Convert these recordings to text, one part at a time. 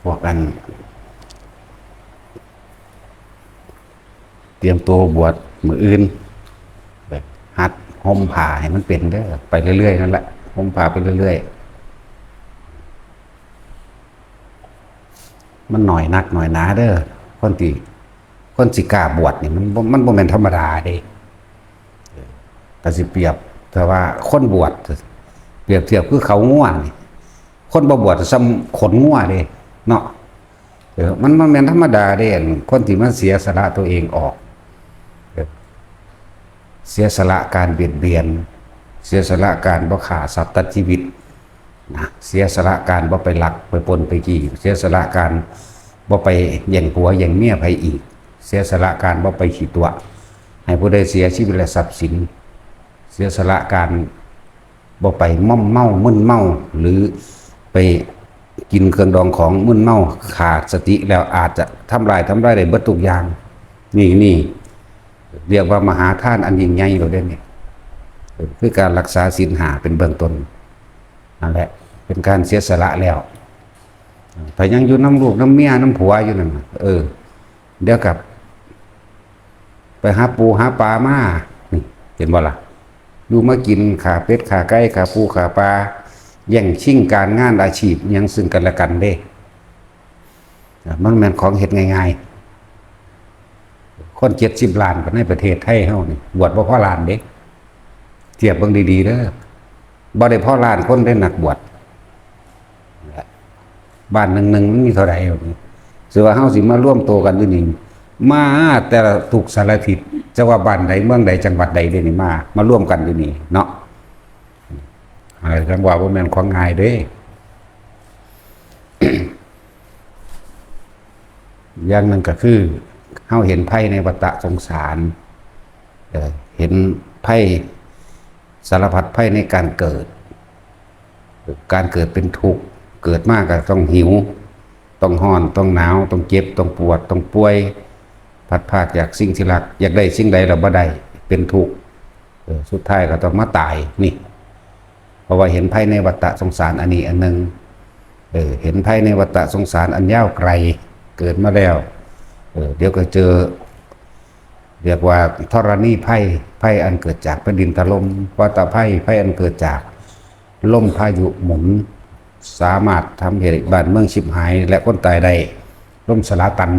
พวกกันเตรียมตัวบวชมืออื่นแบบหัดห่มผ้าให้มันเป็นเด้อไปเรื่อยๆนั่นแหละห่มผ้าไปเรื่อยๆมันหน่อยนักหน่อยหนาเด้อคนสิกล้าบวชนี่มันบ่แม่นธรรมดาเด้แต่สิเปรียบแต่ว่าคนบวชเปรียบเทียบคือเขาง่วนี่คนบ่บวชซ้ำขนง่วเด้เนาะมันแม่นธรรมดาเด้คนที่มันเสียสละตัวเองออกเสียสละการเบียดเบียนเสียสละการบ่ฆ่าสัตว์ตัดชีวิตนะเสียสละการบ่ไปลักไปปล้นไปจี้เสียสละการบ่ไปแย่งผัวแย่งเมียไผอีกเสียสละการบ่ไปขี้ตัวให้ผู้ใดเสียชีวิตและทรัพย์สินเสียสละการบ่ไปม่อมเมามึนเมาหรือไปกินเครื่องดองของมึนเมาขาดสติแล้วอาจจะทำลายได้เบิดทุกอย่างนี่เรียกว่ามหาทานอันยิ่งใหญ่เราได้เนี่ยคือการรักษาศีลห้าเป็นเบื้องต้นนั่นแหละเป็นการเสียสละแล้วแต่ยังอยู่น้ำลูกน้ำเมียน้ำผัวอยู่นั่นเดี๋ยวกับไปหาปูหาปลามานี่เห็นบ่ล่ะอยู่มากินขาเป็ดขาไก่ขาปูขาปลาแย่งชิงการงานอาชีพยังซึ่งกันและกันเด้มันแม่นของเฮ็ดง่ายๆคน70 ล้านในประเทศไทยเฮานี่บวชบ่พอล้านเด้เทียบเบิ่งดีๆเด้อบ่ได้พอล้านคนได้นักบวชบ้านหนึ่งมันมีเท่าใดสิว่าเฮาสิมาร่วมโตกันอยู่นี่มาแต่ละทุกสารทิศจะว่าบ้านใดเมืองใดจังหวัดใดเด้นี่มาร่วมกันอยู่นี่เนาะจังว่าบ่แม่นของง่ายเด้ อย่างนึงก็คือเฮาเห็นไพ่ในวัฏสงสารเห็นไพ่สารพัดไพ่ในการเกิดเป็นทุกข์เกิดมากก็ต้องหิวต้องร้อนต้องหนาวต้องเจ็บต้องปวดต้องป่วยพัดพรากจากสิ่งที่รักอยากได้สิ่งใดเราบ่ได้เป็นทุกข์สุดท้ายก็ต้องมาตายนี่เพราะว่าเห็นไพ่ในวัฏสงสารอันนี้อันนึงเห็นไพ่ในวัฏสงสารอันยาวไกลเกิดมาแล้วเดี๋ยวก็เจอเรียกว่าธรณีไพ่อันเกิดจากแผ่นดินถล่มวัฏไพ่อันเกิดจากลมพายุหมุนสามารถทำให้บ้านเมืองฉิบหายและคนตายได้ล่มสลาตัน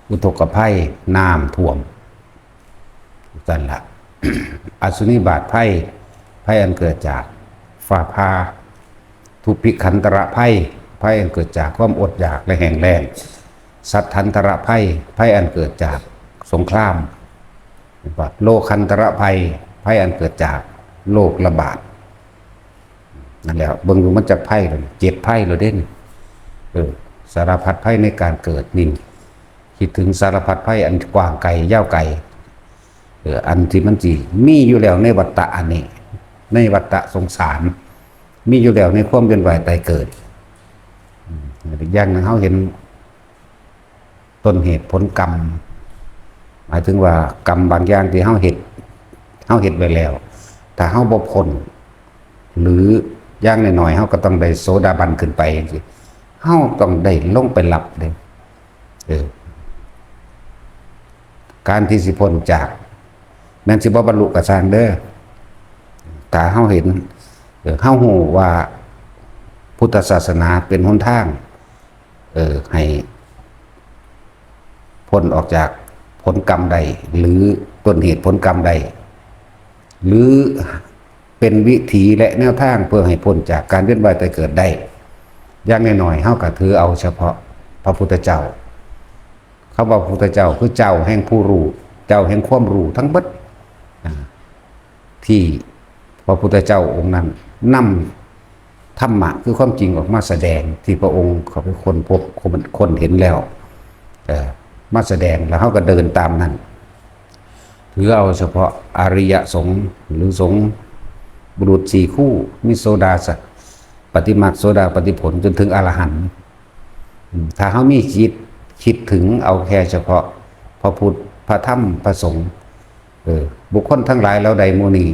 อุทกภัยน้ำท่วมนั่นละ อสุนิบาตไพ่อันเกิดจากฟ้าผ่าทุพพิขันตระไพ่อันเกิดจากความอดอยากและแห้งแล้งสัทธันตระไพ่อันเกิดจากสงครามโลคันตระไพ่อันเกิดจากโรคระบาดนั่นแหละเบิ่งดูมันจะไพ่เลย7 ไพ่เราเด่นสารพัดไพ่ในการเกิดนี่คิดถึงสารพัดไพ่อันกว้างไกลยาวไกลอันที่มันจีมีอยู่แล้วในวัฏฏะอันนี้ในวัฏฏะสงสารมีอยู่แล้วในความเป็นว่ายตายเกิดอย่างนึงเขาเห็นต้นเหตุผลกรรมหมายถึงว่ากรรมบางอย่างที่เขาเห็ดไปแล้วถ้าเขาบ่พ้นหรืออย่างหน่อยๆเขาก็ต้องได้โสดาบันขึ้นไปเขาต้องได้ลงไปหลับเลยการที่สิพ้นจากแม้นสิบ่บรรลุกระสร้างเด้อถ้าเขาเห็นเขาหูว่าพุทธศาสนาเป็นหนทางให้พ้นออกจากผลกรรมใดหรือต้นเหตุผลกรรมใดหรือเป็นวิถีและแนวทางเพื่อให้พ้นจากการเวียนว่ายตายเกิดได้อย่างน้อยๆเฮาก็ถือเอาเฉพาะพระพุทธเจ้าเขาบอกพระพุทธเจ้าคือเจ้าแห่งผู้รู้เจ้าแห่งความรู้ทั้งหมดที่พระพุทธเจ้าองค์นั้นนำธรรมะคือความจริงออกมาแสดงที่พระองค์เขาเป็นคนพบคนเห็นแล้วมาแสดงแล้วเขาก็เดินตามนั้นถือเอาเฉพาะอริยสงฆ์หรือสงฆ์บุรุษ4 คู่มีโสดาสัปฏิมาโสดาปฏิผลจนถึงอรหันต์ถ้าเขามีจิตคิดถึงเอาแค่เฉพาะพระพุทธพระธรรมพระสงฆ์บุคคลทั้งหลายแล้วใดโมนี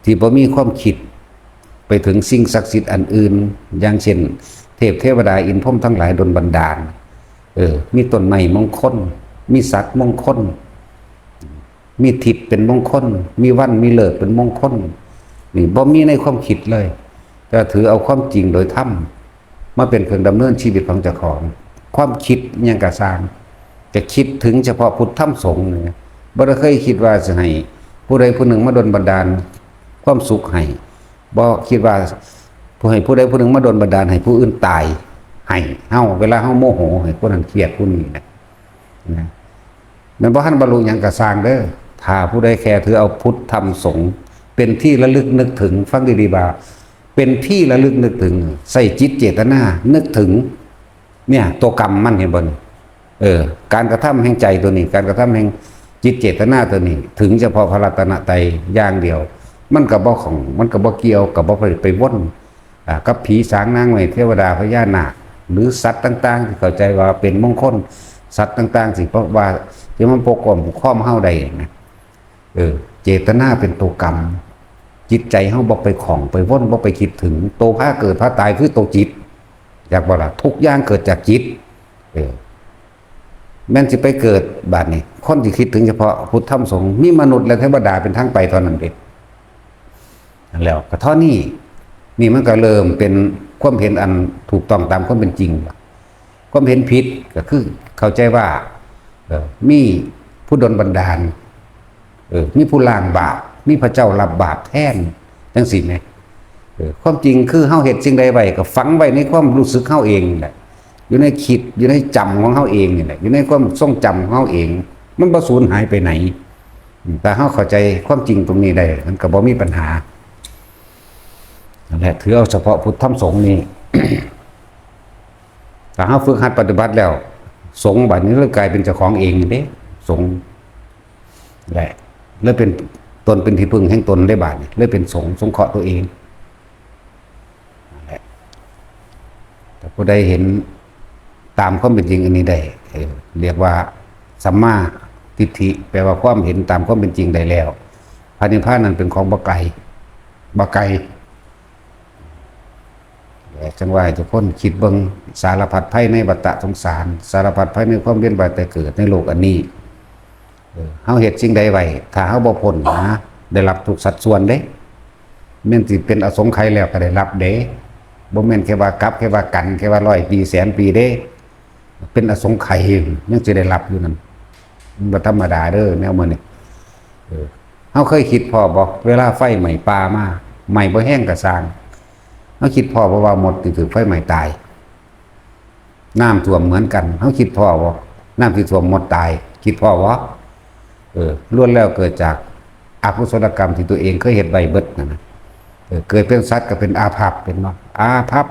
ที่บ่มีความคิดไปถึงสิ่งศักดิ์สิทธิ์อันอื่นอย่างเช่น เทพเทวดาอินทร์พรหมทั้งหลายดลบันดาลมีต้นไม้มงคลมีสัตว์มงคลมีทิศเป็นมงคลมีวันมีเลิกเป็นมงคลนี่บ่มีในความคิดเลยจะถือเอาความจริงโดยธรรมมาเป็นเครื่องดำเนินชีวิตของเจ้าของความคิดยังกระสร้างจะคิดถึงเฉพาะพุทธธรรมสงฆ์เนี่ยบ่ได้เคยคิดว่าจะให้ผู้ใดผู้หนึ่งมาดลบันดาลความสุขให้บ่คิดว่าผู้ใดผู้หนึ่งมาดลบันดาลให้ผู้อื่นตายให้เฮาเวลาเฮาโมโหให้ผู้นั้นเครียดผู้นี้นะมันบ่ทันบรรลุหยังกระสร้างเด้อถ้าผู้ใดแค่ถือเอาพุทธธรรมสงฆ์เป็นที่ระลึกนึกถึงฟังดีๆบ่าเป็นที่ระลึกนึกถึงใส่จิตเจตนานึกถึงเนี่ยตัวกรรมมันเห็นบ่การกระทำแห่งใจตัวนี้การกระทำแห่งจิตเจตนาตัวนี้ถึงเฉพาะพระรัตนตรัยอย่างเดียวมันก็บ่ของมันก็บ่เกี่ยวกับบ่ไปวนกับผีสางนางไม้เทวดาพญานาคหรือสัตว์ต่างๆที่เข้าใจว่าเป็นมงคลสัตว์ต่างๆสิเพราะว่าที่มันปกป้องข้อมเฮาได้นะเจตนาเป็นตัวกรรมจิตใจเฮาบ่ไปของไปวนบ่ไปคิดถึงโตพาเกิดพาตายคือตัวจิตอยากบ่ล่ะทุกอย่างเกิดจากจิตแม้นสิไปเกิดบาดนี้คนที่คิดถึงเฉพาะพุทธธรรมสงฆ์มีมนุษย์และเทวดาเป็นทางไปตอนนั้นเด้นั่นแล้วก็เท่านี้นี่มันก็เริ่มเป็นความเห็นอันถูกต้องตามความเป็นจริงความเห็นผิดก็คือเข้าใจว่ามีผู้ดลบันดาลมีผู้ล้างบาปมีพระเจ้ารับบาปแทนจังซี่แหมความจริงคือเฮาเฮ็ดสิ่งใดไว้ก็ฝังไว้ในความรู้สึกเฮาเองแหละอยู่ในคิดอยู่ในจำของเฮาเองนี่แหละอยู่ในความทรงจำของเฮาเองมันบ่สูญหายไปไหนแต่เฮาเข้าใจความจริงตรงนี้ได้มันก็บ่มีปัญหานั่นแหละถือเอาเฉพาะพุทธธรรมสงฆ์นี่ ถ้าเฮาฝึกหัดปฏิบัติแล้วสงฆ์บัดนี้เลยกลายเป็นเจ้าของเองเด้สงฆ์แหละเลยเป็นตนเป็นที่พึ่งแห่งตนได้บาดนี้เลยเป็นสงฆ์สงเคราะห์ตัวเองนั่นแหละแต่ผู้ใดเห็นตามความเป็นจริงอันนี้ได้เรียกว่าสัมมาทิฏฐิแปลว่าความเห็นตามความเป็นจริงได้แล้วพระนิพพานนั้นเป็นของบ่ไกลจังว่าทุกคนคิดเบิ่งสารพัดภัยในวัฏสงสารสารพัดภัยในความเวียนว่ายตายเกิดในโลกอันนี้เฮาเฮ็ดสิ่งใดไว้ถ้าเฮาบ่พ้นนะได้รับทุกสัดส่วนเด้แม่นสิเป็นอสงไขยแล้วก็ได้รับเด้บ่แม่นแค่ว่ากลับแค่ว่ากันแค่ว่า100 ปีแสนปีเด้เป็นอสงไขยยังสิได้รับอยู่นั่นมันบ่ธรรมดาเด้อแนวมื้อนี้เฮาเคยคิดพอบ่เวลาไฟไหม้ป่ามาไหม้บ่แห้งก็สร้างเขาคิดพ่อเพราะว่าหมดถือไฟไหม้ตายน้ำท่วมเหมือนกันเขาคิดพ่อว่าน้ำที่ท่วมหมดตายคิดพ่อว่าล้วนแล้วเกิดจากอกุศลกรรมที่ตัวเองเคยเห็นใบเบิดนะเกิดเป็นสัตว์ก็เป็นอาภัพเป็นเนาะอาภัพ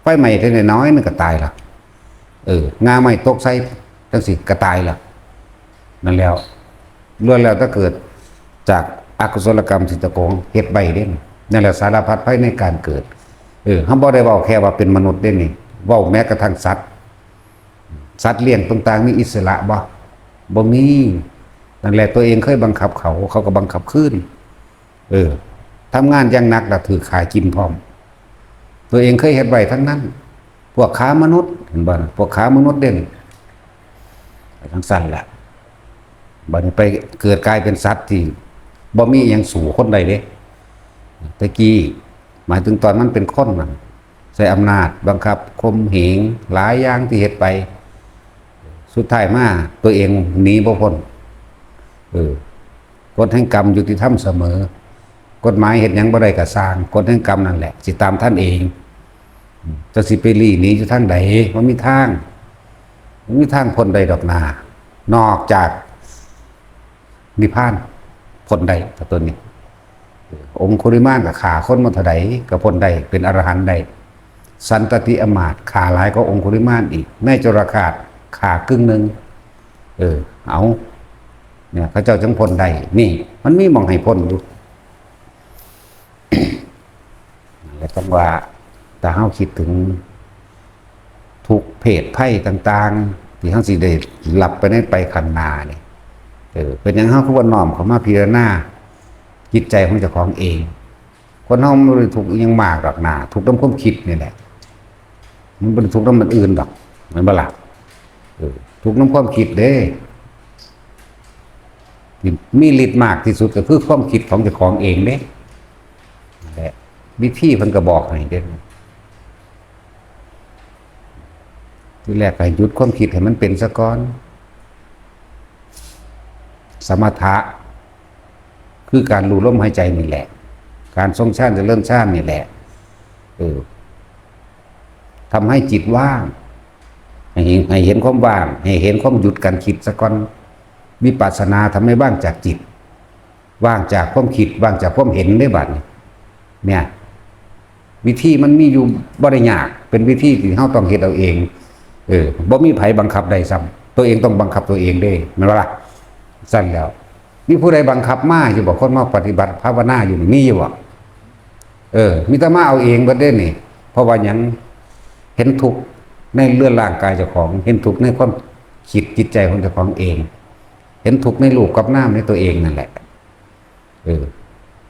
ไฟไหม้ได้น้อยนึงก็ตายละงาไหม้ตกใส่จังสิก็ตายละนั่นแล้วล้วนแล้วถ้าเกิดจากอกุศลกรรมที่ตะโกงเฮ็ดใบเด่นนั่นแหละสารพัดภัยในการเกิดเขาบ่ได้เว้าแค่ว่าเป็นมนุษย์ได้นี่เว้าแม้กระทั่งสัตว์เลี้ยงต่างๆมีอิสระบ่มีนั่นแหละตัวเองเคยบังคับเขาก็บังคับขึ้นทำงานอย่างหนักแล้วถือขายกินพร้อมตัวเองเคยเฮ็ดไว้ทั้งนั้นพวกค้ามนุษย์เห็นบ่พวกค้ามนุษย์เด่นทั้งสั้นแหละบัดนี้ไปเกิดกลายเป็นสัตว์ที่บ่มีหยังสู่คนใดเด้ตะกี้หมายถึงตอนมันเป็นคนน่ะใช้อำนาจบังคับข่มเหงหลายอย่างที่เฮ็ดไปสุดท้ายมาตัวเองหนีบ่พ้นกฎแห่งกรรมยุติธรรมเสมอกฎหมายเฮ็ดหยังบ่ได้ก็สร้างกฎแห่งกรรมนั่นแหละสิตามท่านเองจะสิไปลี้หนีอยู่ทางใดบ่มีทางพ้นใดดอกนานอกจากนิพพานพ้นใดตัวนี้องคุริมานกับขาคนมาเท่าใดกับพ้นใดเป็นอรหันต์ใดสันตติอมาตย์ขาหลายก็องคุริมานอีกในจรคาตขาครึ่งนึงเอาเนี่ยพระเจ้าจังพ้นใดนี่มันมีมองให้พ้นอยู่ แล้วต้องว่าแต่เฮาคิดถึงทุกเพศภัยต่างๆที่เฮาสิได้รับไปในไปขันนาเนี่ยเป็นอย่างเฮาคือว่าน้อมเข้ามาพิจารณาจิตใจของเจ้าของเองคนเฮาไม่ได้ถูกยังมากหรอกนะถูกต้องความคิดนี่แหละ มันเป็นทุกข์น้ำมันอื่นดอกมันบ่ล่ะทุกข์น้ำความคิดเด้ที่มีฤทธิ์มากที่สุดก็คือความคิดของเจ้าของเองเด้แหละวิธีเพิ่นก็บอกให้เด้ที่แรกให้หยุดความคิดให้มันเป็นซะก่อนสมถะคือการรู้ลมหายใจนี่แหละการทรงฌานจะเริ่มฌานนี่แหละทำให้จิตว่างให้เห็นความว่างให้เห็นความหยุดการคิดซะก่อนวิปัสสนาทำให้ว่างจากจิตว่างจากความคิดว่างจากความเห็นได้บัดเนี่ยวิธีมันมีอยู่บ่ได้ยากเป็นวิธีที่เฮาต้องเฮ็ดเอาเองบ่มีไผบังคับได้ซ้ำตัวเองต้องบังคับตัวเองได้แม่นบ่ล่ะสั่นแล้วมีผู้ใดบังคับมาอยู่บ่คนมาปฏิบัติภาวนาอยู่นี่มีอยู่บ่มีแต่มาเอาเองเบิดเด้นี่เพราะว่าหยังเห็นทุกข์ในเรื่องร่างกายเจ้าของเห็นทุกข์ในความคิดจิตใจของเจ้าของเองเห็นทุกข์ในรูปกับนามในตัวเองนั่นแหละ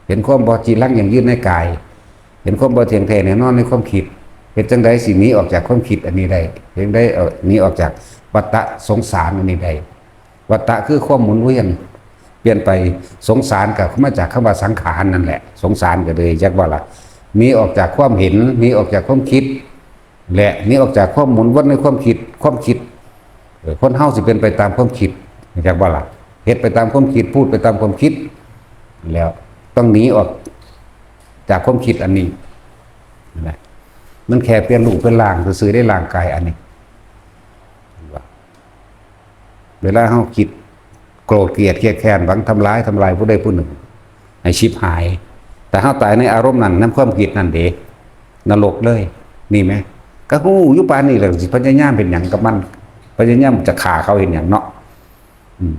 เห็นความบ่จีรังอย่างยืนในกายเห็นความบ่เที่ยงแท้แน่นอนในความคิดเห็นจังได๋สิหนีออกจากความคิดอันนี้ได้เห็นได้หนีออกจากวัฏฏะสงสารอันนี้ได้วัฏฏะคือความหมุนเวียนเปลี่ยนไปสงสารก็มาจากคำว่าสังขารนั่นแหละสงสารก็เลยจักว่าล่ะหนีออกจากความเห็นหนีออกจากความคิดและหนีออกจากความหมุนวนในความคิดคนเฮาสิเป็นไปตามความคิดจักว่าล่ะเฮ็ดไปตามความคิดพูดไปตามความคิดแล้วต้องหนีออกจากความคิดอันนี้นั่นแหละมันแค่เปลี่ยนรูปเป็นร่างซื่อๆได้ร่างกายอันนี้เวลาเฮาคิดโกรธเกลียดเครียดแค้นหวังทำลายผู้ใดผู้หนึ่งให้ชิบหายแต่เฮาตายในอารมณ์นั้นน้ำความคิดนั่นเด้นรกเลยนี่ไหมก็ฮู้อยู่ปานนี้แหละสิพยายามเป็นหยังกับมันพยายามจะฆ่าเขาเห็นหยังเนาะ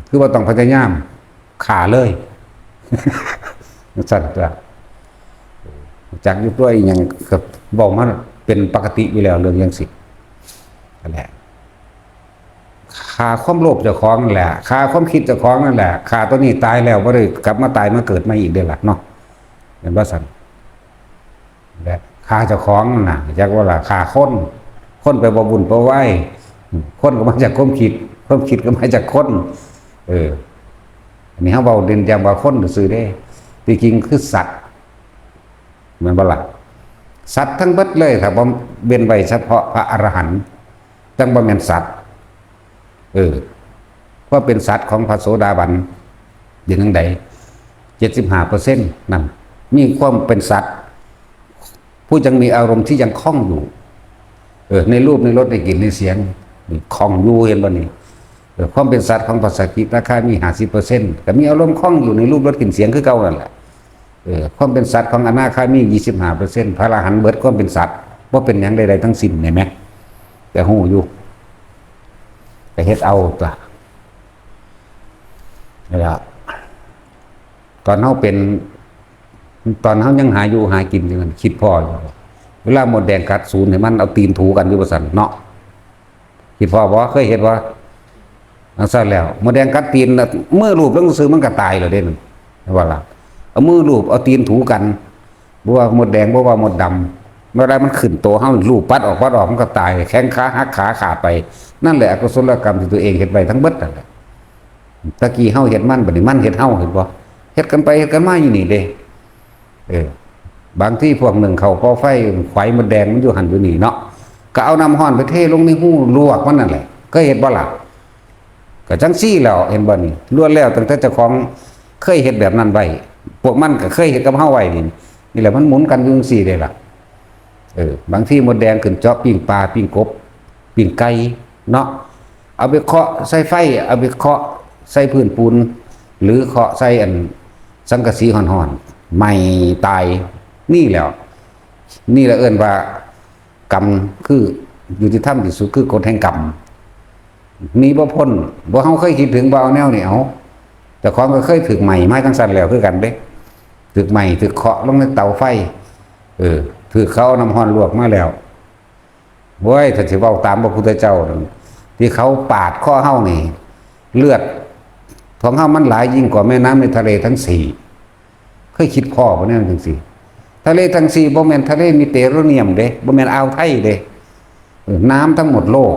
คือว่าต้องพยายามฆ่าเลยสั่นตัวจากอยู่ตัวอีหยังก็บอกมันเป็นปกติอยู่แล้วเรื่องจังซี่นั่นแหละฆ่าความโลภเจ้าของนั่นแหละฆ่าความคิดเจ้าของนั่นแหละฆ่าตัวนี้ตายแล้วบ่ได้กลับมาตายมาเกิดมาอีกเด้อล่ะเนาะเห็นบ่ซั่นและฆ่าเจ้าของน่ะจักว่าล่ะฆ่าคนไปบ่บุญบ่ไหวคนก็มาจากความคิดก็มาจากคนอันนี้เฮาเว้าเด่นอย่างว่าคนซื่อเด้ที่จริงคือสัตว์แม่นบ่ล่ะสัตว์ทั้งเบิดเลยครับบ่เว้นไว้เฉพาะพระอรหันต์จังบ่แม่นสัตว์เพราะเป็นสัตว์ของพระโสดาบันอย่างจังได75%นั่นมีความเป็นสัตว์ผู้ยังมีอารมณ์ที่ยังคล่องอยู่ในรูปในรสในกลิ่นในเสียงคล่องอยู่เห็นบ่นี่ความเป็นสัตว์ของพระสกิทาคามี 50% ก็มีอารมณ์คล่องอยู่ในรูปรสกลิ่นเสียงคือเก่านั่นแหละความเป็นสัตว์ของอนาคามี 25% พระอรหันต์เบิดความเป็นสัตว์บ่เป็นหยังใดๆทั้งสิ้นเห็นมั้ยแต่ฮู้อยู่แต่เฮ็ดเอาตัวนี่ล่ะตอนเฮายังหาอยู่หากินอยู่มันคิดพออยู่เวลาหมดแดงกัดศูนย์ให้มันเอาตีนถูกันอยู่ว่าซั่นเนาะคิดพอบ่เคยเห็นว่าจังซั่นแล้วหมดแดงกัดตีนมือรูปแล้วซื่อมันก็ตายแล้วเด้ว่าล่ะเอามือรูปเอาตีนถูกันบ่ว่าหมดแดงบ่ว่าหมดดำเมื่อใดมันขึ้นโตเฮารูปปัดออกมันก็ตายแข้งขาหักขาขาดไปนั่นแหละอกุศลกรรมที่ตัวเองเฮ็ดไว้ทั้งเบิดนั่นแหละตะกี้เฮาเฮ็ดมันบัดนี้มันเฮ็ดเฮาเห็นบ่เฮ็ดกันไปเฮ็ดกันมาอยู่นี่เด้บางที่พวกหนึ่งเขาก็ไฟไฟมันแดงมันอยู่หันอยู่นี่เนาะก็เอาน้ำห้อนไปเทลงในหูลวกมันนั่นแหละก็เฮ็ดบ่ล่ะก็จังซี่แล้วเห็นบ่นี่ล้วนแล้วตั้งแต่เจ้าของเคยเฮ็ดแบบนั้นไว้พวกมันก็เคยเฮ็ดกับเฮาไว้นี่แหละมันหมุนกันอยู่จังซี่ได้ล่ะบางที่มดแดงขึ้นเจาะปิ้งปลาปิ้งกบปิ้งไก่เนาะเอาไปเคาะใส่ไฟเอาไปเคาะใส่พื้นปูนหรือเคาะใส่อันสังกะสีห่อนๆไหม้ตายนี่แหละเอิ้นว่ากรรมคือยุติธรรมที่สุดคือกฎแห่งกรรมนี่บ่พ้นบ่เฮาเคยคิดถึงบ่เอาแนวนี่เอาแต่ของก็เคยถึกใหม่ไม้ทั้งสั่นแล้วคือกันเด้ถึกใหม่ถึกเคาะลงในเตาไฟถือเขาน้ำห้อนลวกมาแล้วเว้ยถ้าสิเว้าตามพระพุทธเจ้าที่เขาปาดข้อเฮานี่เลือดของเฮามันหลายยิ่งกว่าแม่น้ำในทะเลทั้ง4เคยคิดพ่อบ่แน่จังซี่ทะเลทั้ง4บ่แม่นทะเลมีเตโรเนียมเด้บ่แม่นอ่าวไทยเด้ น้ำทั้งหมดโลก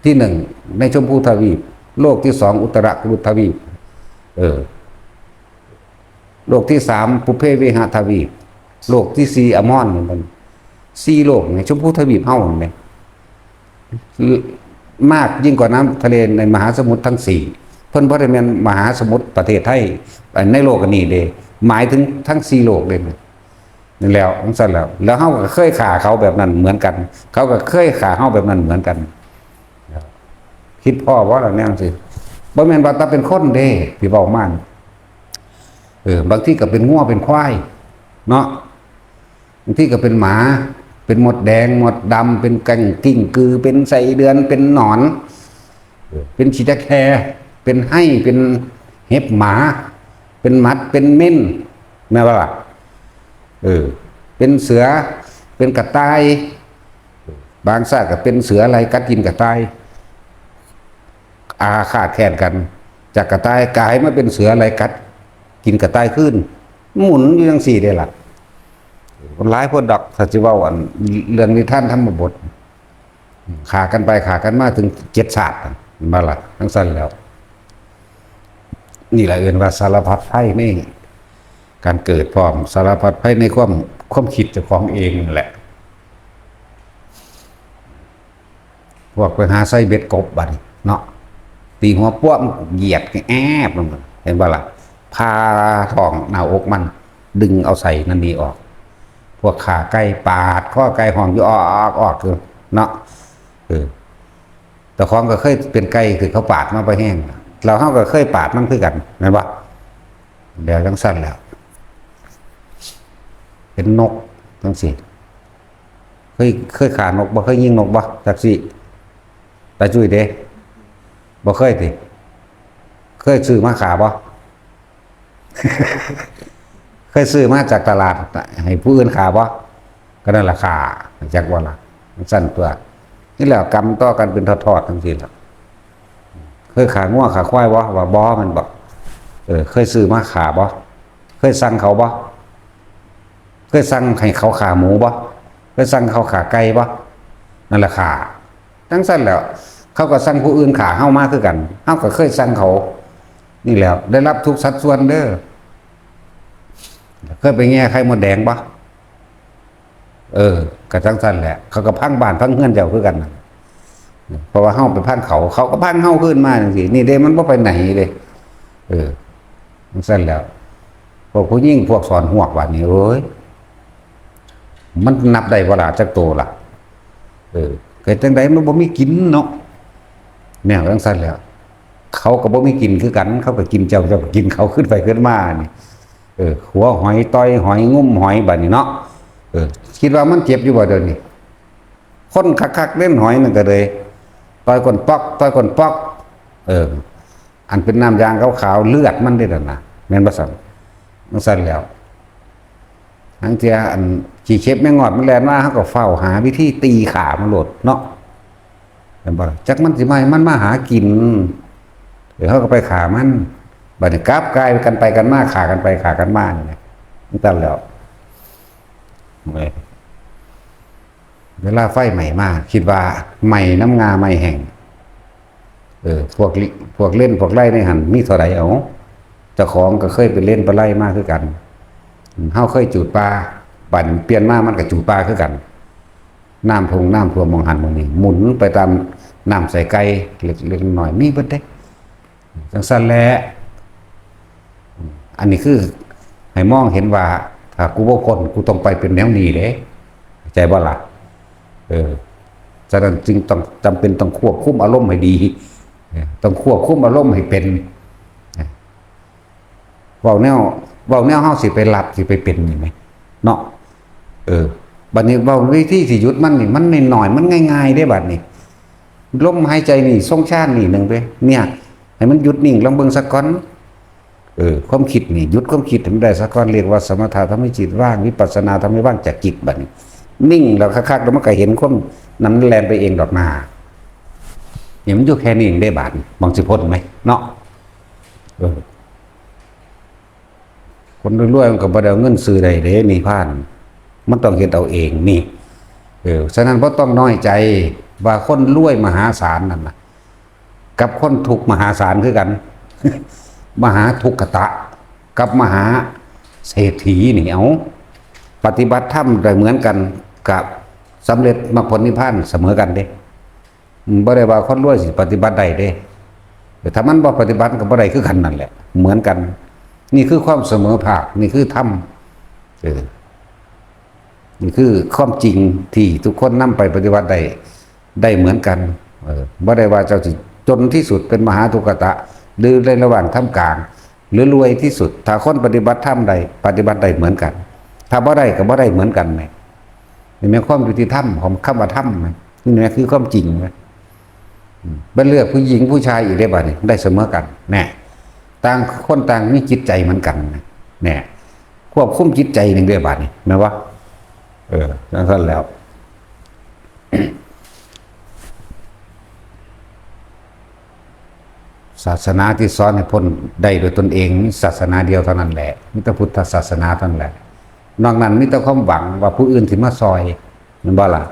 ที่หนึ่งในชมพูทวีปโลกที่สองอุตรกุรุทวีปโลกที่สามปุเพเวหทวีปโลกที่สี่อมอนมันสี่โลกในชมพูทวีปเฮาเนี่ยมากยิ่งกว่าน้ำทะเลในมหาสมุทรทั้งสี่เพิ่นบ่ได้แม่นมหาสมุทรประเทศไทยในโลกอันนี้เด้หมายถึงทั้งสี่โลกเลยนั่นแล้วทั้งสั้นแล้วเฮาก็เคยฆ่าเขาแบบนั้นเหมือนกันเขาก็เคยฆ่าเฮาแบบนั้นเหมือนกันคิดพ่อว่าล่ะแนวสิบ่แม่นว่าตาเป็นคนเด้ที่เว้ามันบางทีก็เป็นงัวเป็นควายเนาะบางทีก็เป็นหมาเป็นหมดแดงหมดดำเป็นกังกิ้งกือเป็นไส้เดือนเป็นหนอนเป็นชีตะแคเป็นไห้เป็นเห็บหมาเป็นมัดเป็นเม่นแม่ว่าล่ะเป็นเสือเป็นกระต่ายบางซากก็เป็นเสืออะไรกัดกินกระต่ายอาฆาตแค้นกันจากกระต่ายกลายมาเป็นเสืออะไรกัดกินกระต่ายขึ้นหมุนอยู่จังซี่ได้ล่ะคนร้ายพวกดอกถ้าสิเว้าอันเรื่องนิทานธรรมบทขากันไปขากันมาถึง7 ชาติมาล่ะทั้งสั้นแล้วนี่แหละเอิ้นว่าสารพัดไพ่นี่การเกิดพร้อมสารพัดไพ่ในความคิดเจ้าของเองนั่นแหละพวกไปหาไส้เบ็ดกบบัดเนาะตีหัวป้วมเหยียดแอบลงเห็นบ่ล่ะพาท้องหน้าอกมันดึงเอาใส่นั่นนี่ออกพวกขาไก่ปาดข้อไก่ห้องอยู่ออกคือเนาะแต่ของก็เคยเป็นไก่คือเขาปาดมาไปแห้งเราเฮาก็เคยปาดมันคือกันแม่นบ่เดี๋ยวจังสั้นแล้วเป็นนกจังซี่เคยขานกบ่เคยยิงนกบ่จักซี่ตาจุ้ยเด้บ่เคยติเคยซื้อมาขาบ่ เคยซื้อมาจากตลาดให้ผู้อื่นขาบ่ก็นั่นราคาจักว่าล่ะมันสั้นตัวนี่แหละกรรมต่อกันเป็นทอดๆจังซี่ล่ะเคยขางัวขาควายบ่ว่าบ่มันบ่เคยซื้อมาขาบ่เคยสั่งเขาบ่เคยสั่งให้เขาขาหมูบ่เคยสั่งเขาขาไก่บ่นั่นแหละขาทั้งสั้นแล้วเขาก็สั่งผู้อื่นขาเฮามาคือกันเฮาก็เคยสั่งเขานี่แหละได้รับทุกสัดส่วนเด้อเคยไปแง่ไข่มดแดงบ่ก็ทั้งสั้นแหละเขาก็พังบ้านพังเฮือนเจ้าคือกันเพราะว่าเฮาไปพังเขาก็พังเฮาขึ้นมาจังซี่นี่เด้มันบ่ไปไหนเด้ทั้งสั้นแล้วพวกผู้หญิงพวกสอนหวกว่านี่เอ้ยมันนับได้บ่ล่ะจักโตล่ะเกิดจังไดมันบ่มีกินเนาะแนวจังซั่นแล้วเขาก็บ่มีกินคือกันเขาก็กินเจ้าก็กินเขาขึ้นไปขึ้นมานี่หัวหอยต้อยหอยงุ้มหอยบัดนี้เนาะคิดว่ามันเจ็บอยู่บ่เดี๋ยวนี้คนคักๆเล่นหอยนั่นก็เลยต้อยคนป๊อกต้อยคนป๊อกอันเป็นน้ำยางขาวๆเลือดมันได้นั่นน่ะแม่นบ่ซั่นจังซั่นแล้วทั้งเที่ยอันขี้เข็บแม่งอดมันแล่นมาเฮาก็เฝ้าหาวิธีตีขามันโลดเนาะแม่นบ่จักมันสิมันมาหากินเดี๋ยวเฮาก็ไปขามันบัดนี้กลับกลายกันไปกันมาขากันไปขากันมานี่มันตันแล้วเวลาไฟใหม่มาคิดว่าใหม่น้ำงาใหม่แห่งพวกเล่นพวกไล่ในหันมีเท่าไหร่เอาเจ้าของก็เคยไปเล่นไปไล่มาคือกันเฮาเคยจูดปลาบัดเปลี่ยนมามันก็จูดปลาคือกันน้ำท่วมมองหันมองนี่หมุนไปตามน้ำใส่ไก่เล็กๆหน่อยมีเบิดเด้จังซั่นแหละอันนี้คือให้มองเห็นว่าถ้ากูบ่พ้นกูต้องไปเป็นแนวนี้เด้ใจบ่ล่ะฉะนั้นจึงต้องจำเป็นต้องควบคุมอารมณ์ให้ดีต้องควบคุมอารมณ์ให้เป็นเว้าแนวเฮาสิไปหลับสิไปเป็นนี่มั้ยเนาะบัดนี้เว้าวิธีสิหยุดมันนี่มันน้อยๆมันง่ายๆเด้บัดนี้ลมหายใจนี่ทรงชาตินี่นึงเด้เนี่ยให้มันหยุดนิ่งลองเบิ่งสักก่อนความคิดนี่หยุดความคิดให้มันได้สักก่อนเรียกว่าสมถะทำให้จิตว่างวิปัสสนาทำให้ว่างจากจิตบัดนี้นิ่งแล้วคักๆแล้วมันก็เห็นความนั้นแล่นไปเองดอกมาเนี่ยมันอยู่แค่นี้เองได้บาดบางสิพ้นมั้ยเนาะคนรวยๆมันก็บ่ได้เอาเงินซื้อได้เด้นี่พานมันต้องเฮ็ดเอาเองนี่ ฉะนั้นบ่ต้องน้อยใจว่าคนรวยมหาศาลนั่นนะกับคนทุกข์มหาศาลคือกัน มหาทุกขตะกับมหาเศรษฐีนี่เอาปฏิบัติธรรมได้เหมือนกันกับสำเร็จมรรคผลนิพพานเสมอกันเด้บ่ได้ว่าคนรวยสิปฏิบัติได้เด้แต่ถ้ามันบ่ปฏิบัติก็บ่ได้คือกันนั่นแหละเหมือนกัน นี่คือความเสมอภาคนี่คือธรรมนี่คือความจริงที่ทุกคนนำไปปฏิบัติได้เหมือนกันบ่ได้ว่าเจ้าสิจนที่สุดเป็นมหาทุกขตะหรือในระหว่างท่ามกลางหรือรวยที่สุดถ้าคนปฏิบัติธรรมใดปฏิบัติได้เหมือนกันถ้าบ่ได้ก็บ่ได้เหมือนกันนี่เป็นความยุติธรรมของคำว่าธรรมนี่คือความจริงบ่เลือกผู้หญิงผู้ชายอีกได้บ่นี่ได้เสมอกันแน่ต่างคนต่างมีจิตใจเหมือนกันแน่ควบคุมจิตใจนึงได้บ่นี่แม่นบ่จังซั่นแล้วศาสนาที่สอนให้พ้นได้โดยตนเองมีศาสนาเดียวเท่านั้นแหละมีแต่พุทธศาสนาเท่านั้นแหละนอกนั้นมีแต่ความหวังว่าผู้อื่นสิมาซอยแม่นบ่ล่ะ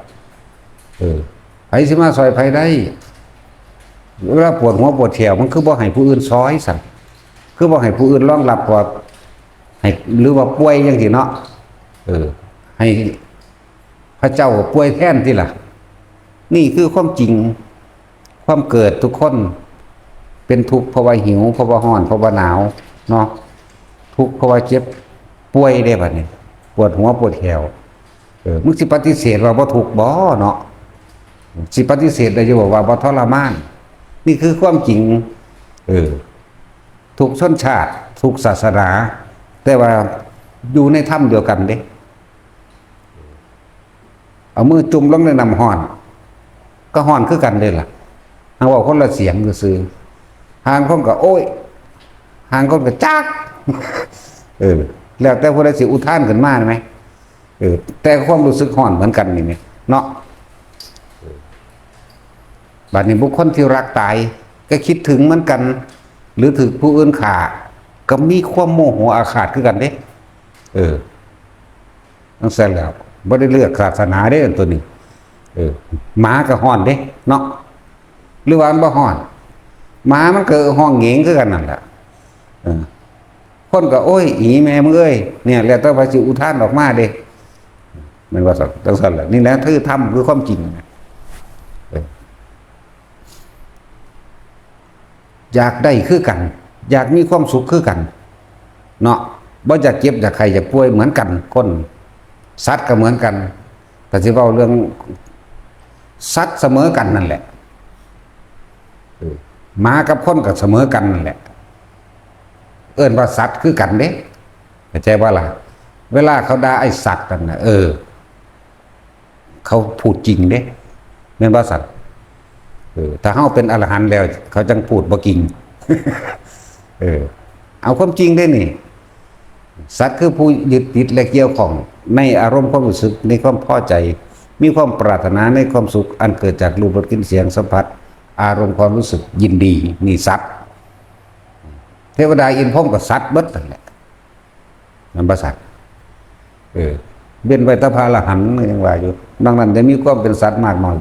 ไผสิมาซอยไผได้เวลาปวดหัวปวดแขวมันคือบ่ให้ผู้อื่นซอยสั่นคือบ่ให้ผู้อื่นรองรับว่าให้หรือว่าป่วยจังซี่เนาะให้พระเจ้าป่วยแทนที่ล่ะนี่คือความจริงความเกิดทุกคนเป็นทุกข์เพราะว่าหิวเพราะว่าร้อนเพราะว่าหนาวเนาะทุกข์เพราะว่าเจ็บป่วยได้บัดนี้ปวดหัวปวดแขวมึงสิปฏิเสธว่าบ่ทุกข์บ่เนาะสิปฏิเสธได้อยู่ว่าบ่ทรมานนี่คือความจริงทุกชนชาติทุกศาสนาแต่ว่าอยู่ในถ้ำเดียวกันเด้เอามือจุ่มลงในน้ำห้อนก็ห้อนคือกันเลยล่ะหาว่าคนละเสียงซื่อหางคนก็โอ้ยหางคนก็จักแล้วแต่ผู้ใดสิอุทานขึ้นมาไหมแต่ความรู้สึกห้อนเหมือนกันนี่เนาะบัดนี้บุคคลที่รักตายก็คิดถึงเหมือนกันหรือถึงผู้อื่นฆ่าก็มีความโมโหอาฆาตคือกันเด้ตั้งแต่แล้วบ่ได้เลือกศาสนาเด้ตัวนี้หมาก็ฮ้อนเด้เนาะหรือว่ามันบ่ฮ้อนหมามันก็ห้องเหงงคือกันนั่นแหละคนก็โอ้ยอีแม่มึงเอ้ยเนี่ยแล้วแต่ว่าสิอุทานออกมาเด้มันว่าจังซั่นแหละนี่แหละคือธรรมคือความจริงอยากได้คือกันอยากมีความสุขคือกันเนาะบ่อยากเจ็บอยากไข้อยากป่วยเหมือนกันคนสัตว์ก็เหมือนกันแต่สิเว้าเรื่องสัตว์เสมอกันนั่นแหละหมากับคนก็เสมอกันนั่นแหละเอิ้นว่าสัตว์คือกันเด้เข้าใจบ่ล่ะเวลาเขาด่าไอ้สัตว์นั่นน่ะเขาพูดจริงเด้แม่นบ่สัตว์ถ้าเฮาเป็นอรหันต์แล้วเขาจังพูดบ่จริง เอาความจริงได้นี่สัตว์คือผู้ยึดติดและเกี่ยวข้องในอารมณ์ความรู้สึกในความพอใจมีความปรารถนาในความสุขอันเกิดจากรูปรสกลิ่นเสียงสัมผัสอารมณ์ความรู้สึกยินดีนี่สัตว์เทวดาอินพรหมก็สัตว์เบิดนั่นแหละมันบ่สัตว์เว้นไว้แต่พระอรหันต์ยังว่าอยู่ดังนั้นจะมีความเป็นสัตว์มากน้อย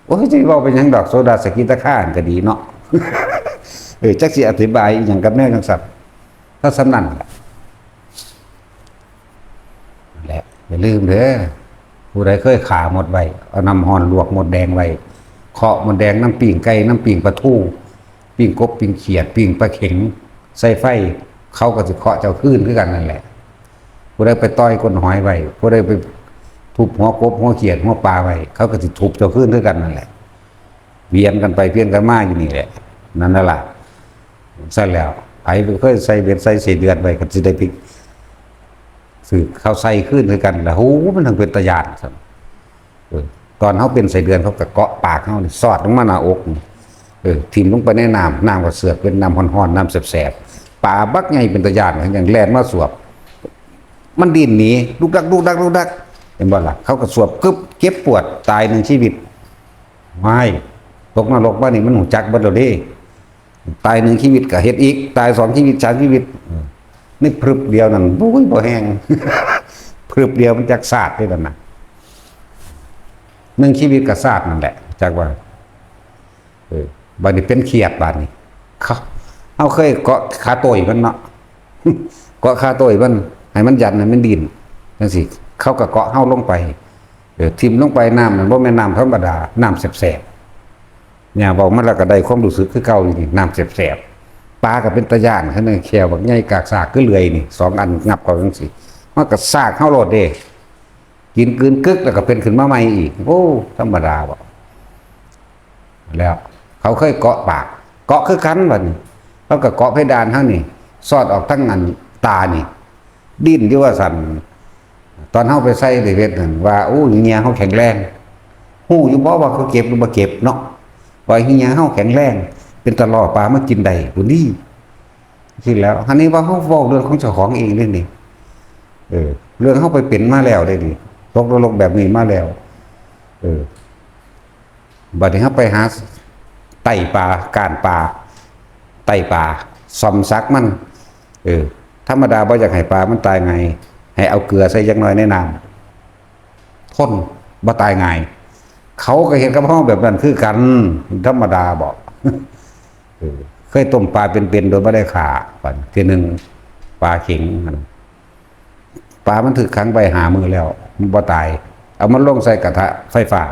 โอ้ยสิเว้าเป็นหยังดอกโสดาสกิทาคาก็ดีเนาะ จักสิอธิบายอหยังกับแนวจังสัตว์ถ้าสำนั่นแหละอย่าลืมเด้อผู้ใดเคยขาหมดไว้เอาน้ำฮ้อนลวกหมดแดงไว้เคาะหมดแดงน้ำปิ้งไก่น้ำปิ้งปลาทูปิ้งกบปิ้งเขียดปิ้งปลาเข็งใส่ไฟเขาก็สิเคาะเจ้าคืนคือกันนั่นแหละผู้ใดไปต้อยก้นหอยไว้ผู้ใดไปทุบหัวกบหัวเขียดหัวปลาไว้เขาก็สิทุบเจ้าคืนคือกันนั่นแหละเวียนกันไปเพี้ยนกันมาอยู่นี่แหละนั่นแหละใช่แล้วไผเคยใส่เบ็ดใส่เศษเดือนไว้ก็สิได้พลิกสื่อเขาใส่ขึ้นคือกันแล้วโหมันถึงเป็นตะยานครับตอนเขาเป็นใส่เดือนเขาก็เกาะปากเขาสอดลงมาหน้าอกทิ่มลงไปในน้ำก็เสือกเป็นน้ำห่อนๆน้ำแสบๆปลาบักไงเป็นตะยานอย่างแล่นมาสวบมันดิ้นหนีลูกดักเห็นบ่ล่ะเขาก็สวบกึบเก็บปวดตายหนึ่งชีวิตไม่ตกนรกบ้านนี่มันหูจักบัดแล้วเด้ตายหนึ่งชีวิตก็เฮ็ดอีกตายสองชีวิตสามชีวิตนึกพรึบเดียวนั่นโอ้ยบ่แห้ง พรึบเดียวมันจักสาดได้แล้วนะ หนึ่งชีวิตกษัตริย์นั่นแหละจากว่าบัดนี้เป็นเขียดบัดนี้เขาเคยเกาะขาโตยมันเนาะ เกาะขาโตยมันให้มันยันให้มันดินจังซี่เขาก็เกาะเฮาลงไปทิ่มลงไปน้ำนั่นบ่แม่นน้ำธรรมดาน้ำแสบๆเนี่ยบอกมันแล้วก็ได้ความรู้สึกคือเก่าอยู่นี่น้ำแสบๆปลาก็เป็นตะย่านคั่นนึงแควบักใหญ่กากสากคือเลื่อยนี่2อันงับเข้าจังซี่มันก็ซากเฮาโลดเด้กินกลืนกึกแล้วก็เป็นขึ้นมาใหม่อีกโอ้ธรรมดาบ่แล้วเขาเคยเกาะปากเกาะคือกันบัดนี้เขาก็เกาะเพดานทั้งนี่สอดออกทั้งอันตานี่ดิ้นอยู่ว่าสั่นตอนเฮาไปใส่ในเวทนั่นว่าโอ้ยเฮียเฮาแข็งแรงฮู้อยู่บ่ว่าเขาเก็บหรือบ่เก็บเนาะว่าเฮียเฮาแข็งแรงเป็นตะล่อปลามากินได้พุ่นนี่สิแล้วอันนี้ว่าเฮาเว้าเรื่องของเจ้าของเองเด้นี่เรื่องเฮาไปเป็นมาแล้วเด้นี่ตกนรกแบบนี้มาแล้วบัดนี้เฮาไปหาไต่ปลาก้านปลาไต่ปลาซ่อมซักมันธรรมดาบ่อยากให้ปลามันตายไงให้เอาเกลือใส่จักหน่อยในน้ำทนบ่ตายง่ายเขาก็เห็นกับเฮาแบบนั้นคือกันธรรมดาบ่ เคยต้มปลาเป็นๆโดยบ่ได้ขาบัดทีนึงปลาเข็งมันปลามันถึกขังไปหามือแล้วมันบ่ตายเอามันลงใส่กระทะไฟฟ้า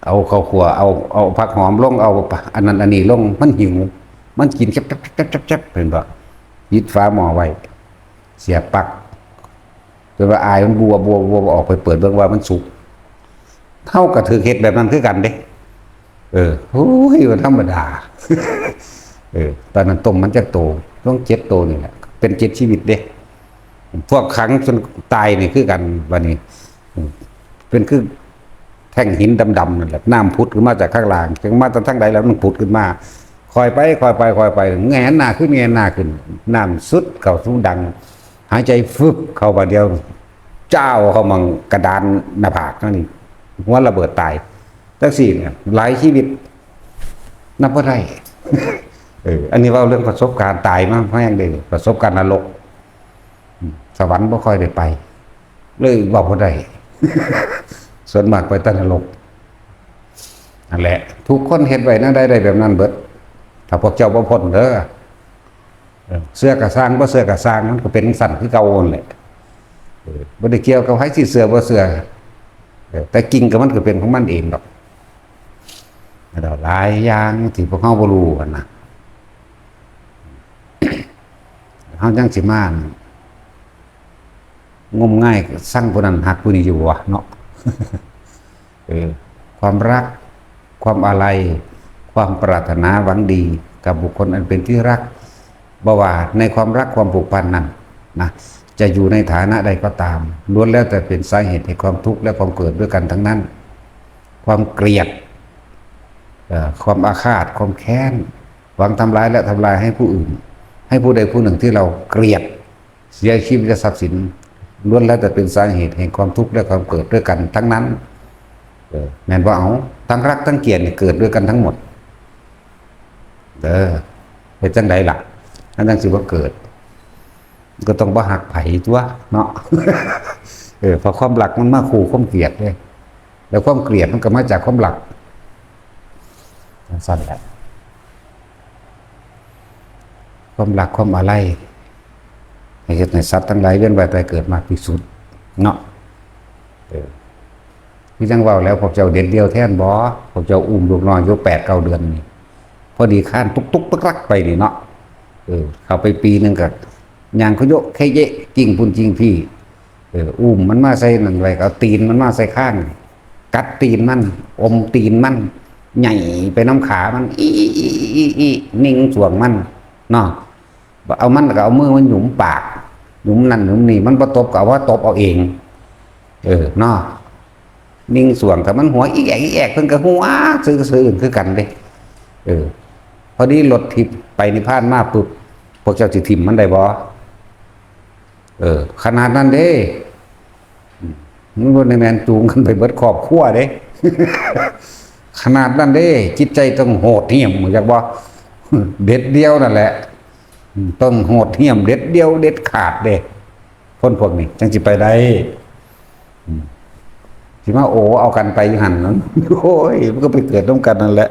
เอาข้าวคั่วเอาผักหอมลงเอาอันนั้นอันนี้ลงมันหิวมันกินแจ๊บๆๆๆเป็นบ่ยึดฟ้าหม้อไว้เสียบปลั๊กจนว่าอายมันบัวออกไปเปิดเบิ่งว่ามันสุกเท่ากับถือเฮ็ดแบบนั้นคือกันเด้โอ้ยมันธรรมดา ตอนนั้นต้มมันจะโตต้อง7โตนี่แหละเป็น7ชีวิตเด้พวกขังจนตายนี่คือกันวันนี้เป็นคือแท่งหินดำๆนั่นแหละน้ำพุดขึ้นมาจากข้างล่างถึงมาทางใดแล้วมันพุดขึ้นมาคอยไปแงนหน้าขึ้นน้ำสุดเข้าสู่ดังหายใจฟึบเข้าบาดเดียวเจ้าเข้ามังกระดานหน้าผากนั่นนี่หัวระเบิดตายจังซี่เนี่ยหลายชีวิตนับบ่ได้ อันนี้ว่าเรื่องประสบการณ์ตายมาแม่งได้ประสบการณ์นรกสวรรค์บ่ค่อยได้ไปเลยว่าบ่ได้ ส่วนมากไปแต่นรกนั่นแหละทุกคนเฮ็ดไว้นะได้แบบนั้นเบิดถ้าพวกเจ้าบ่พ้นเด้อเสื้อกระสร้างบ่เสื้อกระสร้างมันก็เป็นสั่นคือเก่านั่นแหละบ่ได้เกี่ยวกับไผสิเสื้อบ่เสื้อแต่กิ่งก็มันก็เป็นของมันเองดอกแล้วหลายอย่างที่พวกเฮาบ่รู้กันนะ เฮาจังสิมางมง่ายสร้างผู้นั้นฮักผู้นี้อยู่วะเนาะ ความรักความอาลัยความปรารถนาหวังดีกับบุคคลอันเป็นที่รักบ่ว่าในความรักความผูกพันนั้นนะจะอยู่ในฐานะใดก็ตามล้วนแล้วแต่เป็นสาเหตุให้ความทุกข์และความเกิดด้วยกันทั้งนั้นความเกลียดความอาฆาตความแค้นหวังทำร้ายและทำลายให้ผู้อื่นให้ผู้ใดผู้หนึ่งที่เราเกลียดเสียชีวิตและทรัพย์สินล้วนแล้วแต่เป็นสาเหตุแห่งความทุกข์และความเกิดด้วยกันทั้งนั้นแม่นว่าเอาทั้งรักทั้งเกลียดเกิดด้วยกันทั้งหมดเป็นจังใดล่ะอันนั้นสิว่าเกิดก็ต้องบ่หักไผตัวเนาะ เพราะความรักมันมาคู่ความเกลียดเลยแล้วความเกลียดมันก็มาจากความรักสั้นแหละความรักความอะไรให้เฮ็ดให้สัตว์ทั้งหลายเวียนว่ายตายเกิดมากที่สุดเนาะพี่จังเว้าแล้วพวกเจ้าเด็ดเดียวแท่นบ่พวกเจ้าอุ้มลูกน้อยอยู่8-9 เดือนนี่พอดีข้านตุกๆปักๆไปนี่เนาะเข้าไปปีนึงก็ย่างเขาโยกแค่เยะจริงพุ่นจริงพี่อุ้มมันมาใส่นั่นไว้เอาตีนมันมาใส่ข้างกัดตีนมันอมตีนมันใหญ่ไปน้ำขามันอีนิ่งสวงมันเนาะเอามันก็เอามือมันหยุมปากหยุมนั่นหยุมนี่มันบ่ตบก็เอาว่าตบเอาเองเนาะนิ่งสวงแต่มันหัวอีแอกเพิ่นก็หัวซื่ออื่นคือกันเด้พอดีรถทิพไปนิพพานมาปุ๊บพวกเจ้าสิทิ่มมันได้บ่ขนาดนั้นเด้มันบ่ได้แม่นจูงกันไปเบิดครอบครัวเด้ ขนาดนั้นเด้จิตใจต้องโหดเหี้ยมอยากบ่ เด็ดเดียวนั่นแหละต้องโหดเหี้ยมเด็ดเดียวเด็ดขาดเด้คนพวกนี้จังสิไปได้ สิมาโอเอากันไปอยู่หั่นนั้นโอ้ยมันก็ไปเกิดร่วมกันนั่นแหละ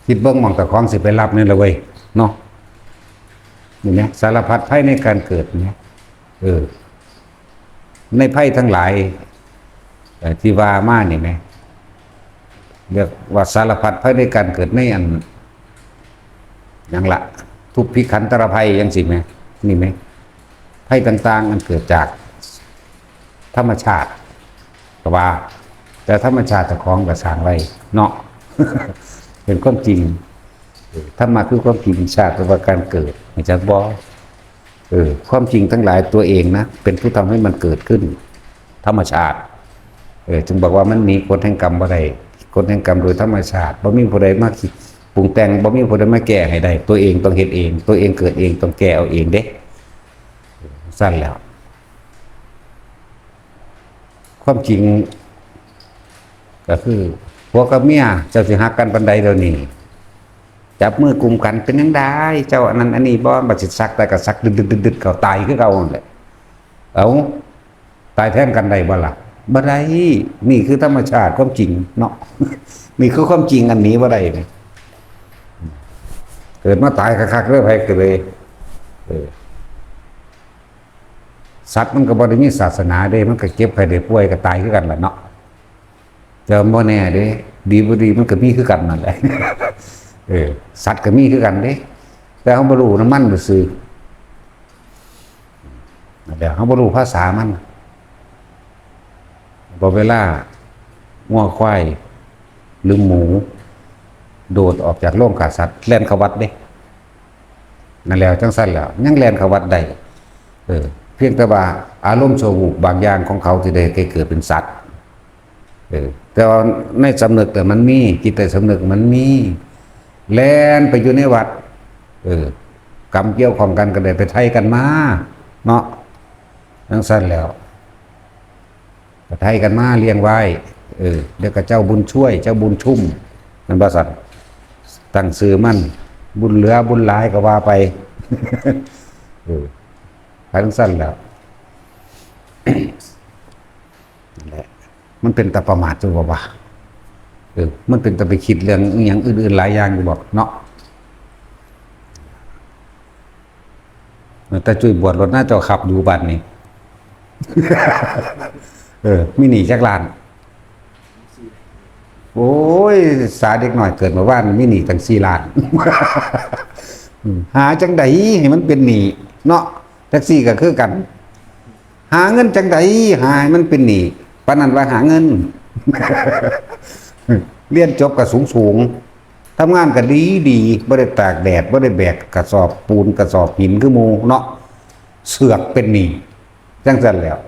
คิดเบิ่งหม่องตะของสิไปรับนี่ละเว้ยเนาะนี่นะสารพัดภัยในการเกิดเนี่ยในภัยทั้งหลายที่ว่ามานี่ไหมเรียกว่าสารพัดภัยในการเกิดในอันอย่างละทุพพิขันตรภัยยังสิไหมนี่ไหมภัยต่างๆมันเกิดจากธรรมชาติก็ว่าแต่ธรรมชาติเจ้าของก็สร้างไว้เนาะ เป็นความจริงธรรมะคือความจริงชาติเป็นการเกิดไม่จักบ่ความจริงทั้งหลายตัวเองนะเป็นผู้ทำให้มันเกิดขึ้นธรรมชาติจึงบอกว่ามันมีกฎแห่งกรรมบ่ได้กฎแห่งกรรมโดยธรรมชาติบ่มีผู้ใดมาคิดปรุงแต่งบ่มีผู้ใดมาแก้ให้ได้ตัวเองต้องเฮ็ดเองตัวเองเกิดเองต้องแก้เอาเองเด้สั้นแล้วความจริงก็คือผัวกับเมียเจ้าสิฮักกันปานใดเดี๋ยวนี้จับมือกลุ่มกันเป็นยังไงเจ้าอันนั้นอันนี้บ่บัดสิซักแต่ก็ซักดึดๆๆเขาตายคือเก่านั่นแหละเอาตายแทนกันได้บ่ล่ะบ่ได้นี่คือธรรมชาติความจริงเนาะ นี่คือความจริงอันนี้บ่ได้เกิดมาตายคักๆเรื่อยไปก็เลยสัตว์มันก็บ่ได้มีศาสนาเด้มันก็เจ็บไข้ได้ป่วยก็ตายคือกันล่ะเนาะแต่บ่แน่เด้ดีบ่ดีมันก็มีคือกันนั่นแหละ สัตว์ก็มีคือกันเด้แต่เฮาบ่รู้นำมันซื่อนั่นแหละเฮาบ่รู้ภาษามันบ่เวลางัวควายหรือหมูโดดออกจากโรงฆ่าสัตว์แล่นเข้าวัดเด้นั่นแล้วจังซั่นแล้วยังแล่นเข้าวัดได้เพียงแต่ว่าอารมณ์ชั่ววูบบางอย่างของเขาที่ได้เกิดเป็นสัตว์แต่ว่าในสำนึกแต่มันมีจิตใต้สำนึกมันมีแล่นไปอยู่ในวัดกรรมเกี่ยวข้องกันก็ได้ไปไทยกันมาเนาะจังซั่นแล้วก็ไทยกันมาเลี้ยงไว้เดี๋ยวก็เจ้าบุญช่วยเจ้าบุญชุ่มนั่นบ่ซั่นตั้งชื่อมันบุญเหลือบุญหลายก็ว่าไป ทั้งสั้นแล้วนั่นแหละมันเป็นตาประมาทจังว่ามันเป็นตาไปคิดเรื่องอย่างอื่นๆหลายอย่างอยู่บอกเนาะแต่จุ้ยบวชรถหน้าเจ้าขับอยู่บ้านนี้ มินิจักรลานโอ้ยสาเด็กหน่อยเกิดมาว่านมินิตั้ง4 ล้าน หาจังใดให้มันเป็นหนี้เนาะแท็กซี่ก็คือกันหาเงินจังใดหาให้มันเป็นหนี้ปานนั้นว่าหาเงิน เรียนจบก็สูงทำงานก็ดีบ่ได้ตากแดดบ่ได้แบกกระสอบปูนกระสอบหินคือหมู่เนาะเสือกเป็นหนี้จังซั่นแล้ว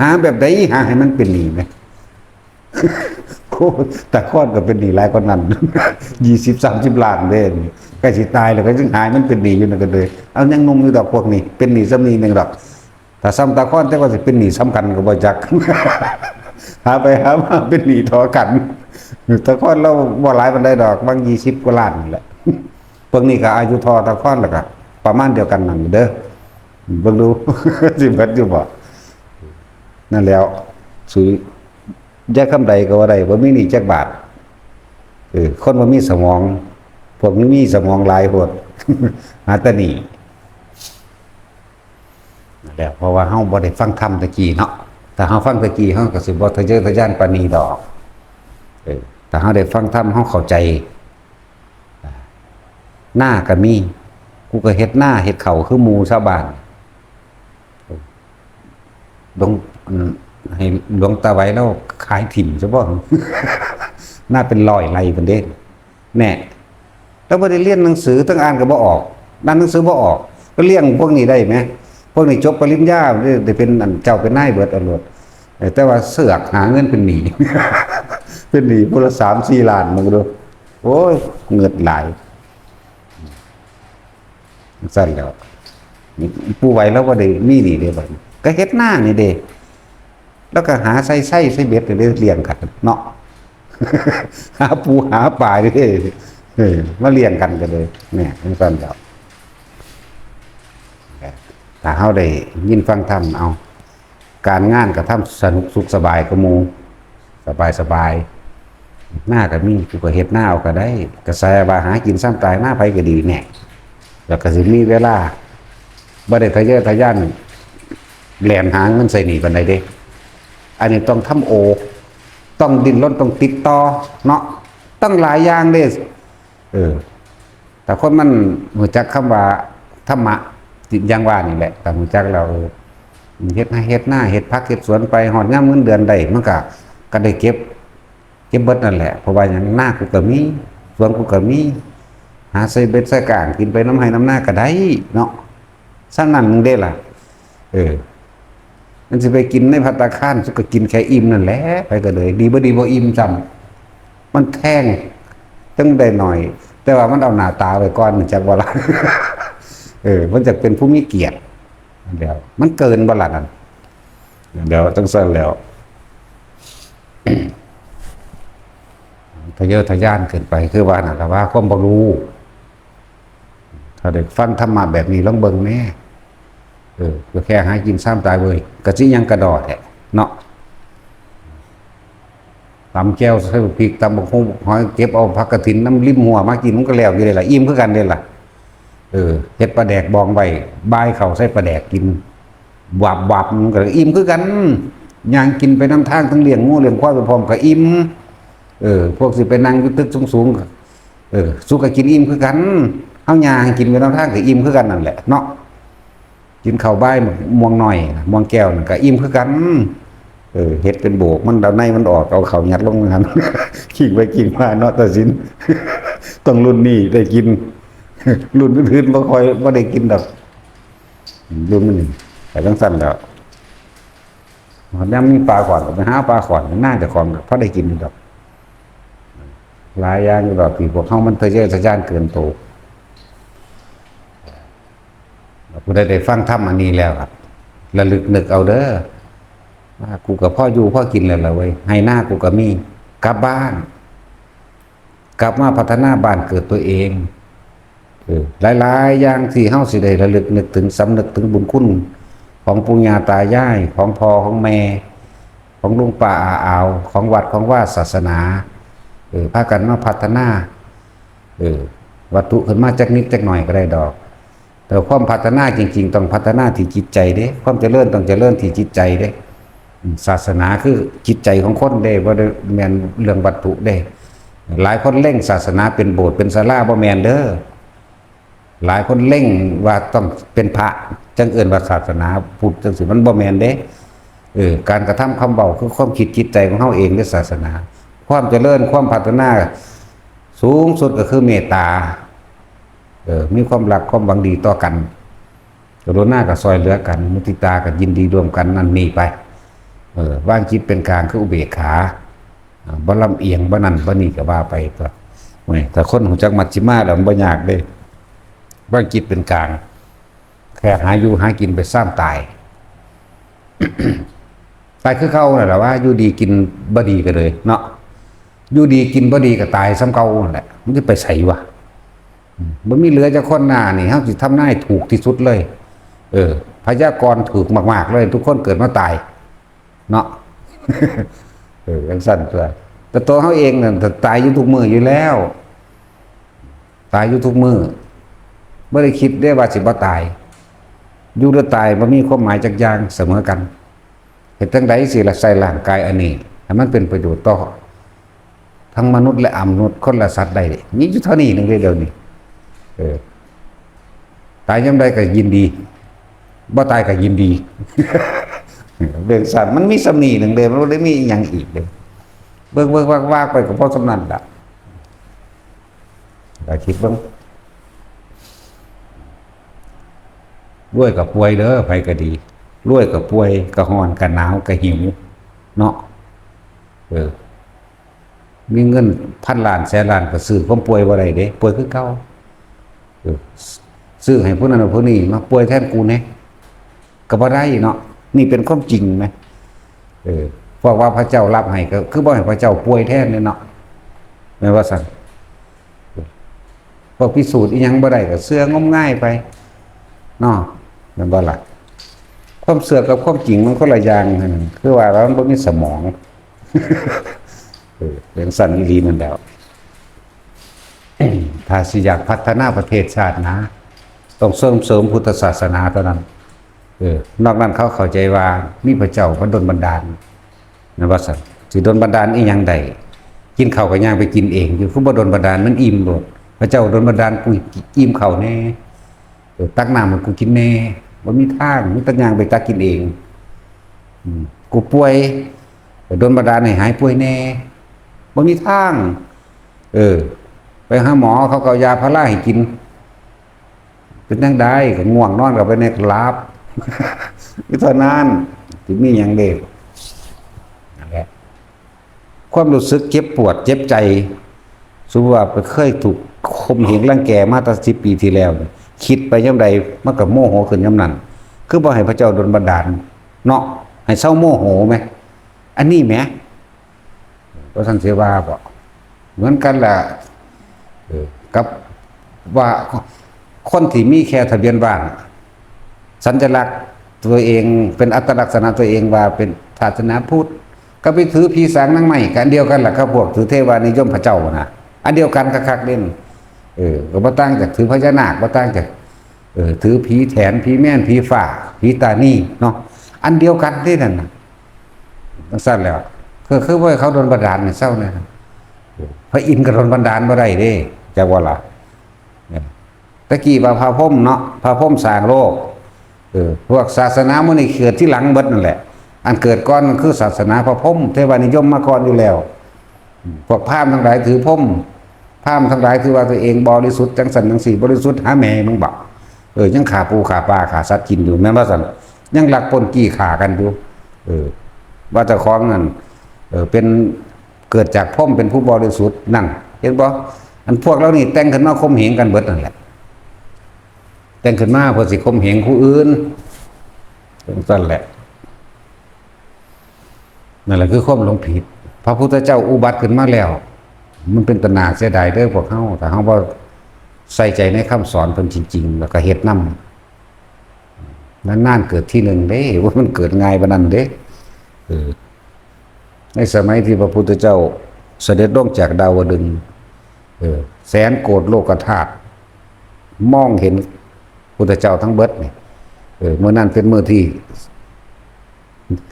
หาแบบใดหาให้มันเป็นหนี้ไหม แต่ค้อนก็เป็นหนี้หลายกว่านั้น 20-30 ล้านเด้ใกล้สิตายแล้วก็ยังหายมันเป็นหนี้อยู่นั่นก็เลยเอายังงงอยู่ดอกพวกนี้เป็นหนี้ซ้ำนี้นึงดอกถ้าซ้ำตาค้อนแต่ว่าสิเป็นหนี้ซ้ำกันก็บ่จัก หาไปหามาเป็นหนี้ทอกันตาค้อนเราบ่หลายปานใดดอกบาง20 กว่าล้านนี่แหละ พวกนี้ก็อายุทอตาค้อนแล้วก็ประมาณเดียวกันนั่นเด้อเบิ่งดู สิเบิดอยู่บ่นั่นแล้วสุยาคำใดก็ว่าได้บ่มีหนี้จักบาทคนบ่มีสมองพวกนี้มีสมองหลายพวก หาแต่หนี้นั่นแหละเพราะว่าเฮาบ่ได้ฟังธรรมตะกี้เนาะถ้าเฮาฟังตะกี้เฮาก็สิบ่ทะเยอทะยานปานนี้ดอกถ้าเฮาได้ฟังธรรมเฮาเข้าใจหน้าก็มีกูก็เฮ็ดหน้าเฮ็ดเขาคือหมู่ชาวบ้านให้หลวงตาไว้แล้วขายถิ่นซะบ่ น่าเป็น100 ไร่เพิ่นเด้แน่แล้วบ่ได้เรียนหนังสือทั้งอ่านก็บ่ออกอ่านหนังสือบ่ออกก็เลี้ยงพวกนี้ได้ไหมพวกนี้จบปริญญาได้เป็นอันเจ้าเป็นนายเบิดเอาโลดแต่ว่าเสือกหาเงินเป็นหนี้ เป็นหนี้พุ่นละ3-4 ล้านมึงดูโอ้ยเงินหลายซั่นแล้วผู้ไว้แล้วบ่ได้มีหนี้เด้บัดก็เฮ็ดหน้านี่เด้แล้วก็หาไส้เบ็ดเลี้ยงกันเนาะ หาปูหาปลาเลยมาเลี้ยงกันเลยเนี่ยเป็นต้นแล้วแต่เขาได้ยินฟังธรรมเอา การงานก็ทำสนุกสุขสบายก็มูสบายหน้าก็มีกูก็เฮ็ดหน้าเอาก็ได้ก็ใส่ว่าหากินซ้ำตายหน้าไผก็ดีแน่แล้วก็สิมีเวลาบ่ได้ทะเยอทะยานแล่นหาเงินใส่หนี้ปานใดเด้อันนี้ต้องทำโอต้องดิ้นรนต้องติดต่อเนาะต้องหลายอย่างเด้แต่คนมันรู้จักคำว่าธรรมะอย่างว่านี่แหละแต่รู้จักเราเฮ็ดหน้าเฮ็ดพักเฮ็ดสวนไปหอดงามเงินเดือนได้มันก็ได้เก็บเบิดนั่นแหละเพราะว่าอย่างหน้ากูก็มีสวนกูก็มีหาใส่เบ็ดใส่กลางกินไปน้ำให้น้ำหน้าก็ได้เนาะซั่นนั้นมึงได้ล่ะมันสิไปกินในภัตตาคารสุก็กินแค่อิ่มนั่นแหละไปก็เลยดีบ่อิ่มจำมันแท่งตั้งได้หน่อยแต่ว่ามันเอาหน้าตาไว้ก่อนมันจักบ่ล่ะ มันจะเป็นผู้มีเกียรติเดี๋ยวมันเกินบ่ล่ะนั่นเดี๋ยวจังซั่นแล้ว ทะเยอทะยานเกินไปคือว่าน่ะว่าความบ่รู้ถ้าได้ฟังธรรมะแบบนี้ลองเบิ่งแน่ก็แค่หากินซ้ำตายเว้ยก็สิยังกระดอดแหละเนาะตำแก้วใส่พริกตำบักหุ่งหอยเก็บเอาผักกระถินน้ำริมหัวมากินมันก็แล้วอยู่เลยล่ะอิ่มคือกันเด้ล่ะเฮ็ดปลาแดกบองไว้บายเข้าใส่ปลาแดกกินวับมันก็อิ่มคือกันย่างกินไปน้ำทางทั้งเลี้ยงงูเลี้ยงควายไปพร้อมก็อิ่มพวกสิไปนั่งอยู่ตึกสูงๆสุกก็กินอิ่มคือกันเฮาย่างกินไปน้ำทางก็อิ่มคือกันนั่นแหละเนาะกินข้าวบ่ายม่วงหน่อยม่วงแก้วนั่นก็อิ่มคือกันเฮ็ดเป็นโบกมันดาวในมันออกเอาข้าวยัดลงนั้น ขิงไปขิงมาเนาะตัดสิน ต้องรุ่นนี้ได้กิน รุ่นอื่นๆบ่ค่อยบ่ได้กินดอกรุ่นนี้แต่จังซั่นแล้วมันมีปลาขอนก็ไปหาปลาขอนน่าจะของพอได้กินดอกหลายอย่างอยู่ดอกที่พวกเฮามันทะเยอทะยานเกินโตผู้ใดได้ฟังธรรมอันนี้แล้วครับระลึกนึกเอาเด้อว่ากูกับพ่ออยู่พ่อกินแล้วล่ะเว้ยให้หน้ากูก็มีกลับบ้านกลับมาพัฒนาบ้านเกิดตัวเองหลายๆอย่างที่เฮาสิได้ระลึกนึกถึงสำนึกถึงบุญคุณของปู่ย่าตายายของพ่อของแม่ของลุงป้าอาอาวของวัดของว่าศาสนาพากันมาพัฒนาวัตถุขึ้นมาจักนิดจักหน่อยก็ได้ดอกแต่ความพัฒนาจริงๆต้องพัฒนาที่จิตใจเด้ความเจริญต้องเจริญที่จิตใจเด้ศาสนาคือจิตใจของคนเด้บ่ได้แม่นเรื่องวัตถุเด้หลายคนเล่งศาสนาเป็นโบสถ์เป็นศาลาบ่แม่นเด้อหลายคนเล่งว่าต้องเป็นพระจังเอิ้นว่าศาสนาพุทธจังซี่มันบ่แม่นเด้การกระทำคำเว้าคือความคิดจิตใจของเฮาเองในศาสนาความเจริญความพัฒนาสูงสุดก็คือเมตตามีความรักความหวังดีต่อกันกรุณากับซอยเหลือกันมุทิตากับยินดีรวมกันนั่นมีไปว่างจิตเป็นกลางคืออุเบกขาบ่ลำเอียงบ่นั่นบ่นี่ก็ว่าไปก็แต่คนหูจักมัชฌิมาแล้วมันบ่ยากเด้ว่างจิตเป็นกลางแค่หาอยู่หากินไปสร้างตาย ตายคือเก่านั่นแหละว่าอยู่ดีกินบ่ดีก็เลยเนาะอยู่ดีกินบ่ดีก็ตายซ้ำเก่านั่นแหละมันจะไปไสวะมันมีเหลือจะคนหน้านี่เฮาสิทำหน้าให้ถูกที่สุดเลยพยากรณ์ถูกมากๆเลยทุกคนเกิดมาตายเนาะ จังซั่นตัวแต่ตัวเฮาเองน่ะตายอยู่ทุกมื้ออยู่แล้วตายอยู่ทุกมื้อบ่ได้คิดได้ว่าสิบ่ตายอยู่หรือตายบ่มีความหมายจักอย่างเสมอกันเฮ็ดจังได๋สิละใส่ร่างกายอันนี้ให้มันเป็นประโยชน์ต่อทั้งมนุษย์และอมนุษย์คนละสัตว์ได้มีอยู่เท่านี้นึงเดียวนี้ตายยามใดก็ยินดีบ่ตายก็ยินดี เรื่องสัตว์มันมีสำนีหนึ่งเดียวมันบ่ได้มีอีหยังอีกเด้เบิ่งๆวากๆไปก็พอสำนั้นล่ะก็คิดเบิ่งรวยก็ป่วยเด้อไผก็ดีรวยก็ป่วยก็ร้อนก็หนาวก็หิวเนาะมีเงินพันล้านแสนล้านก็ซื้อความป่วยบ่ได้เด้ป่วยคือเก่าซื้อให้ผู้นั้นผู้นี้มาป่วยแทนกูแน่ก็บ่ได้เนาะนี่เป็นความจริงไหมเพราะว่าพระเจ้ารับให้ก็คือบ่ให้พระเจ้าป่วยแทนเนี่ยเนาะแม่ว่าซั่นพวกพิสูจน์อีหยังบ่ได้ก็เชื่องมง่ายไปเนาะแม่นบ่ล่ะค ความเสื่อกับความจริงมันคนละอย่างนั่นคือว่าเราบ่มีสมองเป็นสันนิลีนั่นแล้วถ้าสิอยากพัฒนาประเทศชาตินะต้องเสริมพุทธศาสนาเท่านั้นนอกนั้นเขาเข้าใจว่ามีพระเจ้าพระดลบันดาลนั่นว่าสันสิดลบันดาลอีหยังใดกินข้าวก็ย่างไปกินเองอยู่คือบ่ดลบันดาลมันอิ่มโลดพระเจ้าดลบันดาลกูอิ่มข้าวแน่ตักน้ำมันกูกินแน่บ่มีทางมีแต่ย่างไปตักกินเองกูป่วยดลบันดาลให้หายป่วยแน่บ่มีทางไปหาหมอเขาก็เอายาพาราให้กินเป็นจังได๋ก็ง่วงนอนก็ไปในหลับวิธีนั้นที่มีหยังเด้นั่นแหละความรู้สึกเจ็บปวดเจ็บใจสมมุติว่าเคยถูกข่มเหงรังแกมาตั้ง10 ปีที่แล้วคิดไปยามใดมันก็โมโหขึ้นยามนั้นคือบ่ให้พระเจ้าดลบันดาลเนาะให้เศร้าโมโหไหมอันนี้แหมเพราะท่านเสว่าบ่เหมือนกันล่ะกับว่าคนที่มีแค่ทะเบียนบ้านสัญลักษณ์ตัวเองเป็นอัตลักษณะตัวเองว่าเป็นศาสนาพุทธก็ไปถือผีสางนางไม้กันเดียวกันล่ะครับพวกถือเทวานิยมพระเจ้านะอันเดียวกันคักๆเด่นก็บ่ต่างจากถือพญานาคบ่ต่างจากถือผีแถนผีแม่นผีฝ่าผีตานี่เนาะอันเดียวกันนี่นั่นน่ะสั้นแล้วคือว่าเขาโดนบันดาลเนี่ยเศร้าเนี่ยพระอินทร์ก็โดนบันดาลบ่ได้เด้จักว่าล่ะตะกี้ว่าพระพรหมเนาะพระพรหมสร้างโลกพวกศาสนามื้อนี้เกิดที่หลังเบิดนั่นแหละอันเกิดก่อนคือศาสนาพระพรหมเทวานิยมมาก่อนอยู่แล้วพวกพราหมณ์ทั้งหลายถือพรหมพราหมณ์ทั้งหลายถือว่าตัวเองบริสุทธิ์จังสันจังสี่บริสุทธิ์หาแม่มึงบอกยังขาปูขาปลาขาสัตว์กินอยู่แม่นว่าซั่นยังลักปล้นจี้ฆ่ากันอยู่ว่าเจ้าของนั่นเป็นเกิดจากพรหมเป็นผู้บริสุทธิ์นั่นเห็นบ่อันพวกเรานี่แต่งขึ้นมาข่มเหงกันเบิดนั่นแหละแต่งขึ้นมาเพื่อสิข่มเหงผู้อื่นนั่นแหละนั่นแหละคือความหลงผิดพระพุทธเจ้าอุบัติขึ้นมาแล้วมันเป็นตนาเสียดายเด้อพวกเฮาแต่เฮาบ่ใส่ใจในคำสอนเพิ่นจริงๆแล้วก็เฮ็ดนำนานๆเกิดที่หนึ่งเด้ว่ามันเกิดง่ายปานนั้นเด้ในสมัยที่พระพุทธเจ้าเสด็จลงจากดาวดึงส์แสนโกฏโลกธาตุมองเห็นพุทธเจ้าทั้งเบิดนี่เมื่อนั้นเป็นมื้อที่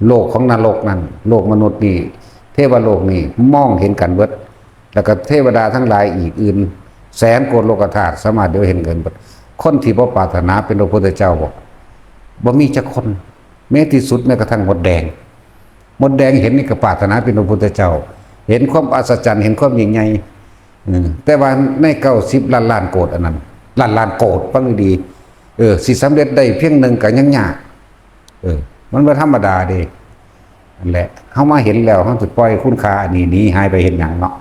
โลกของนรกนั้นโลกมนุษย์นี่เทวโลกนี่มองเห็นกันเบิดแล้วก็เทวดาทั้งหลายอีกอื่นแสนโกฏโลกธาตุสามารถเดี๋ยวเห็นกันเบิดคนที่บ่ปรารถนาเป็นพระพุทธเจ้าบ่มีจักคนแม้ที่สุดแม้กระทั่งมดแดงเห็นนี่ก็ปรารถนาเป็นพระพุทธเจ้าเห็นความอัศจรรย์เห็นความยิ่งใหญ่แต่ว่าใน90ล้านโกฏอันนั้นล้านโกฏฟังดีสิสำเร็จได้เพียงหนึ่งก็ยังยากมันบ่ธรรมดาเด้นั่นแหละเฮามาเห็นแล้วเฮาสิปล่อยคุณค่าอันนี้หนีหายไปเห็นหยังเนาะ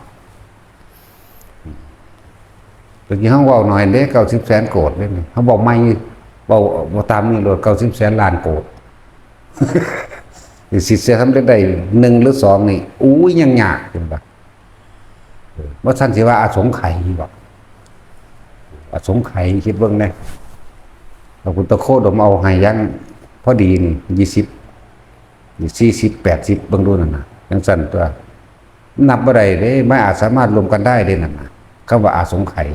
ตะกี้เฮาเว้าหน่อยเด้90แสนโกฏเด้เฮาบอกใหม่เว้าตามนี้โลด90แสนล้านโกฏสิเสียทำได้1หรือ2นี่อู้ยยังยากจังบ่ว่าท่านสิว่าอสงไขยบ่อสงไขยคิดเบิ่งแน่พระพุทธโคดมเอาให้ยังพอดีนี่20 40 80เบิ่งดูนั่นน่ะจังซั่นตัวนับบ่ได้เด้ไม่อาจสามารถรวมกันได้เด้นั่นน่ะคำว่าอสงไขย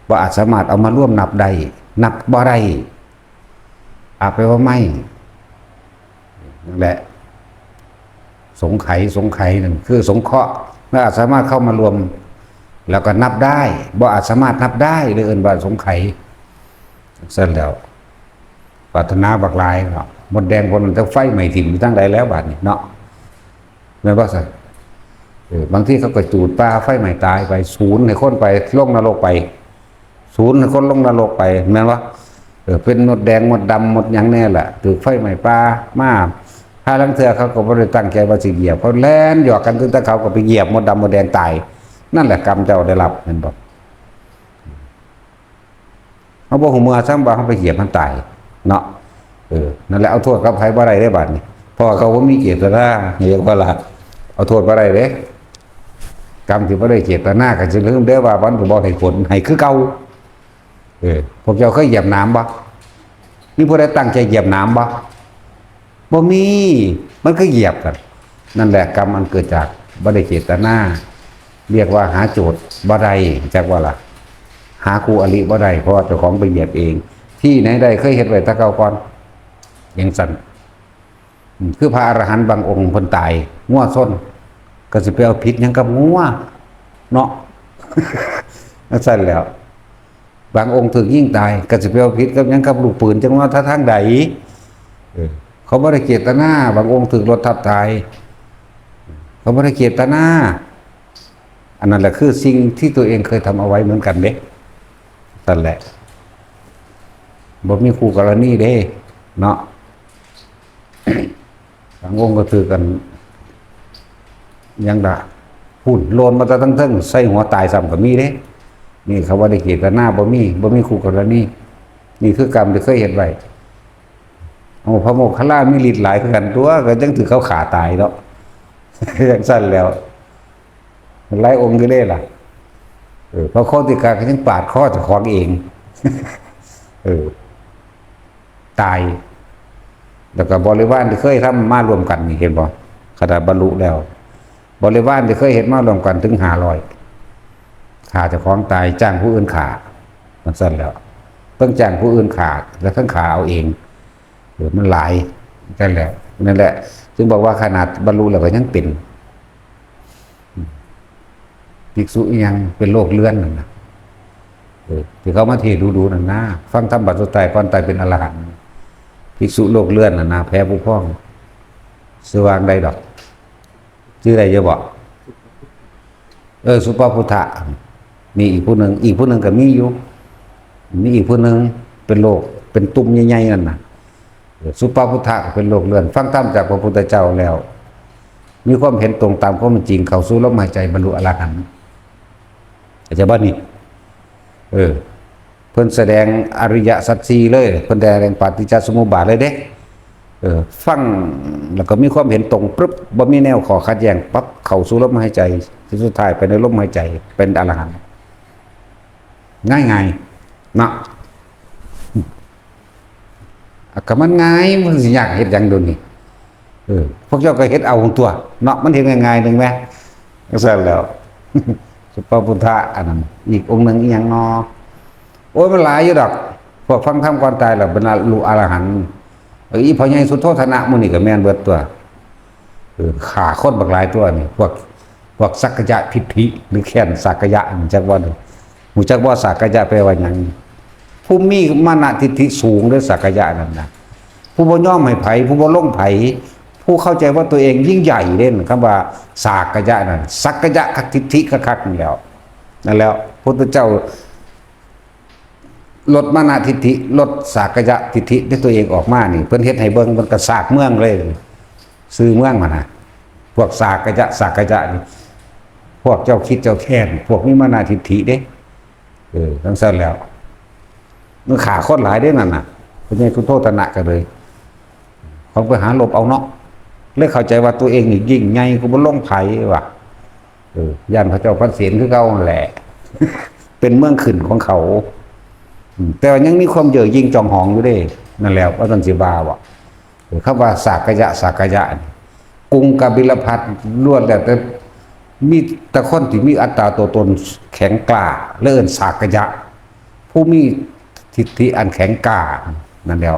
บ่อาจสามารถเอามาร่วมนับได้นับบ่ได้อาจไปว่าไม่นั่นแหละสงไขยนั่นคือสงเคราะห์ไม่อาจสามารถเข้ามารวมแล้วก็นับได้บ่อาจสามารถนับได้เลยเอิ้นว่าสงไขยเสร็จแล้วปรารถนาบักลายเนาะมดแดงคนมันจะไฟใหม่ถิ่มอยู่ทั้งใดแล้วบาดนี้เนาะแม่นบ่ซั่นบางทีเขาก็จูดปลาไฟใหม่ตายไปศูนย์ให้คนไปลงนรกไปศูนย์ให้คนลงนรกไปแม่นบ่เป็นมดแดงมดดำมดหยังแน่แหละถูกไฟใหม่ปลามาถ้าลังเทื่อเขาก็บ่ได้ตั้งใจว่าสิเหยียบเขาแล่นหยอกกันแต่เขาก็ไปเหยียบมดดำมดแดงตายนั่นแหละกรรมเจ้าได้รับแม่นบ่เฮาบ่ฮู้เมื่อซ้ำว่าเฮาไปเหยียบมันตายเนาะนั่นแหละเอาโทษกับไผบ่ได้เด้บัดนี้เพราะเขาบ่มีเจตนาเรียกว่าล่ะเอาโทษบ่ได้เด้กรรมที่บ่ได้เจตนาก็สิลืมเด้อว่ามันบ่ให้ผลให้คือเก่าพวกเจ้าเคยเหยียบน้ำบ่มีผู้ใดตั้งใจเหยียบน้ำบ่ บ่มีมันก็เหยียบกันนั่นแหละกรรมมันเกิดจากบ่ได้เจตนาเรียกว่าหาโจทย์บ่ได้จักว่าล่ะหาครูอริบ่ได้เพราะเจ้าของไปเหยียบเองที่ไหนได้เคยเฮ็ดไว้แตะเก่าก่อนอย่างสั่นคือพระอรหันต์บางองค์เพิ่นตายงัวส้นก็สิไปเอาผิดหยังกับงัวเนาะ นั่นสั่นแล้วบางองค์ถึกยิ่งตายก็สิไปเอาผิดกับหยังกับลูกปืนจังว่าถ้าทางใดเขาบ่ได้เจตนาบางองค์ถึกรถทับตายเขาบ่ได้เจตนาอันนั้นแหละคือสิ่งที่ตัวเองเคยทำเอาไว้เหมือนกันเด้นั่นแหละบ่มีคู่กรณีเด้เนาะ บางองค์ก็ถือกันยังด่าพูดโลนมาแต่ทั้งเทิงใส่หัวตายซ้ำก็มีเด้นี่เขาว่าได้เจตนาบ่มีคู่กรณีนี่คือกรรมที่เคยเห็นไว้เอาพระโมคคัลลามีฤทธิ์หลายคือกันตัวก็จังถือเขาขาตายเนาะ อย่างสั้นแล้วหลายองค์ก็ได้ล่ะเพราะโคติกาก็ยังปาดข้อเจ้าของเอง ตายแล้วก็บริวารที่เคยทำมารวมกันนี่เห็นบ่ขนาดบรรลุแล้วบริวารที่เคยเห็นมารวมกันถึง500ขาเจ้าของตายจ้างผู้อื่นขามันสั้นแล้วต้องจ้างผู้อื่นขาแล้วทั้งขาเอาเองมันหลายกันแล้วนั่นแหละจึงบอกว่าขนาดบรรลุแล้วก็ยังเป็นภิกษุยังเป็นโรคเลื่อนนั่นนะที่เขามาเทศดูนั่นนะฟังธรรมบัดสุดท้ายก่อนตายเป็นอรหันต์ภิกษุโรคเลื่อนนั่นนะแพ้ผู้พ้องสว่างใดดอกชื่ออะไรจะบอกสุปพุทธะมีอีกผู้หนึ่งก็มีอยู่มีอีกผู้หนึ่งเป็นโรคเป็นตุ่มใหญ่ๆนั่นนะสุปพุทธะเป็นโรคเลื่อนฟังธรรมจากพระพุทธเจ้าแล้วมีความเห็นตรงตามความเป็นจริงเข้าสู่ลมหายใจบรรลุอรหันต์อาจารย์บ้านนี่เพิ่นแสดงอริยสัจสี่เลยเพิ่นแสดงปฏิจจสมุปบาทเลยเด้ฟังแล้วก็มีความเห็นตรงปึ๊บบ่มีแนวขอขัดแย้งปั๊บเข้าสู่ลมหายใจที่สุดท้ายไปในลมหายใจเป็นอรหันต์ง่ายๆเนาะก็มันง่ายมันสิยากเฮ็ดหยังโดนนี่พวกเจ้าก็เฮ็ดเอาของตัวเนาะมันเฮ็ดง่ายๆนึงแหมจังซั่นแล้ว สุปพุทธะอันนั้นอีกองค์นึงอีหยังเนาะโอ้ยมันหลายอยู่ดอกพวกฟังธรรมก่อนตายแล้วบรรลุอรหันต์อีพ่อใหญ่สุโธทนะหมู่นี่ก็แม่นเบิดตัวฆ่าคนบักหลายตัวนี่พวกสักกยะทิฏฐิหรือแค้นสักกยะจักว่าฮู้จักบ่สักกยะแปลว่าหยังผู้มีมานะทิฏฐิสูงด้วยสักกยะนั่นน่ะผู้บ่ยอมให้ไผผู้บ่ลงไผผู้เข้าใจว่าตัวเองยิ่งใหญ่เด่นคำว่าสักกยะนั่นสักกยะทิฏฐิคักๆนี่แล้วนั่นแล้วพระพุทธเจ้าลดมานะทิฏฐิลดสักกยะทิฏฐิด้วยตัวเองออกมานี่เพิ่นเฮ็ดให้เบิ่งมันก็สากเมืองเลยซื้อเมืองมานะพวกสักกยะนี่พวกเจ้าคิดเจ้าแค้นพวกมีมานะทิฏฐิเด้ทั้งนั้นแล้วมันฆ่าคนหลายเด้นั่นน่ะเพิ่นให้ทุโทษนะกันเลยเขาไปหาหลบเอาเนาะเลยเข้าใจว่าตัวเองนี่ยิ่งใหญ่กูบ่ลงไผว่ะย่านพระเจ้าพันเศียรคือเก่าแหละ เป็นเมืองขึ้นของเขาแต่ว่ายังมีความเย่อหยิ่งจองหองอยู่เด้นั่นแล้วว่าท่านสิบาบ่คำว่าสักกยะกรุงกบิลพัสล้วนแต่มีแต่คนที่มีอัตตาตัวตนแข็งกล้าและเอิ้นสักกยะผู้มีทิฏฐิอันแข็งกล้านั่นแล้ว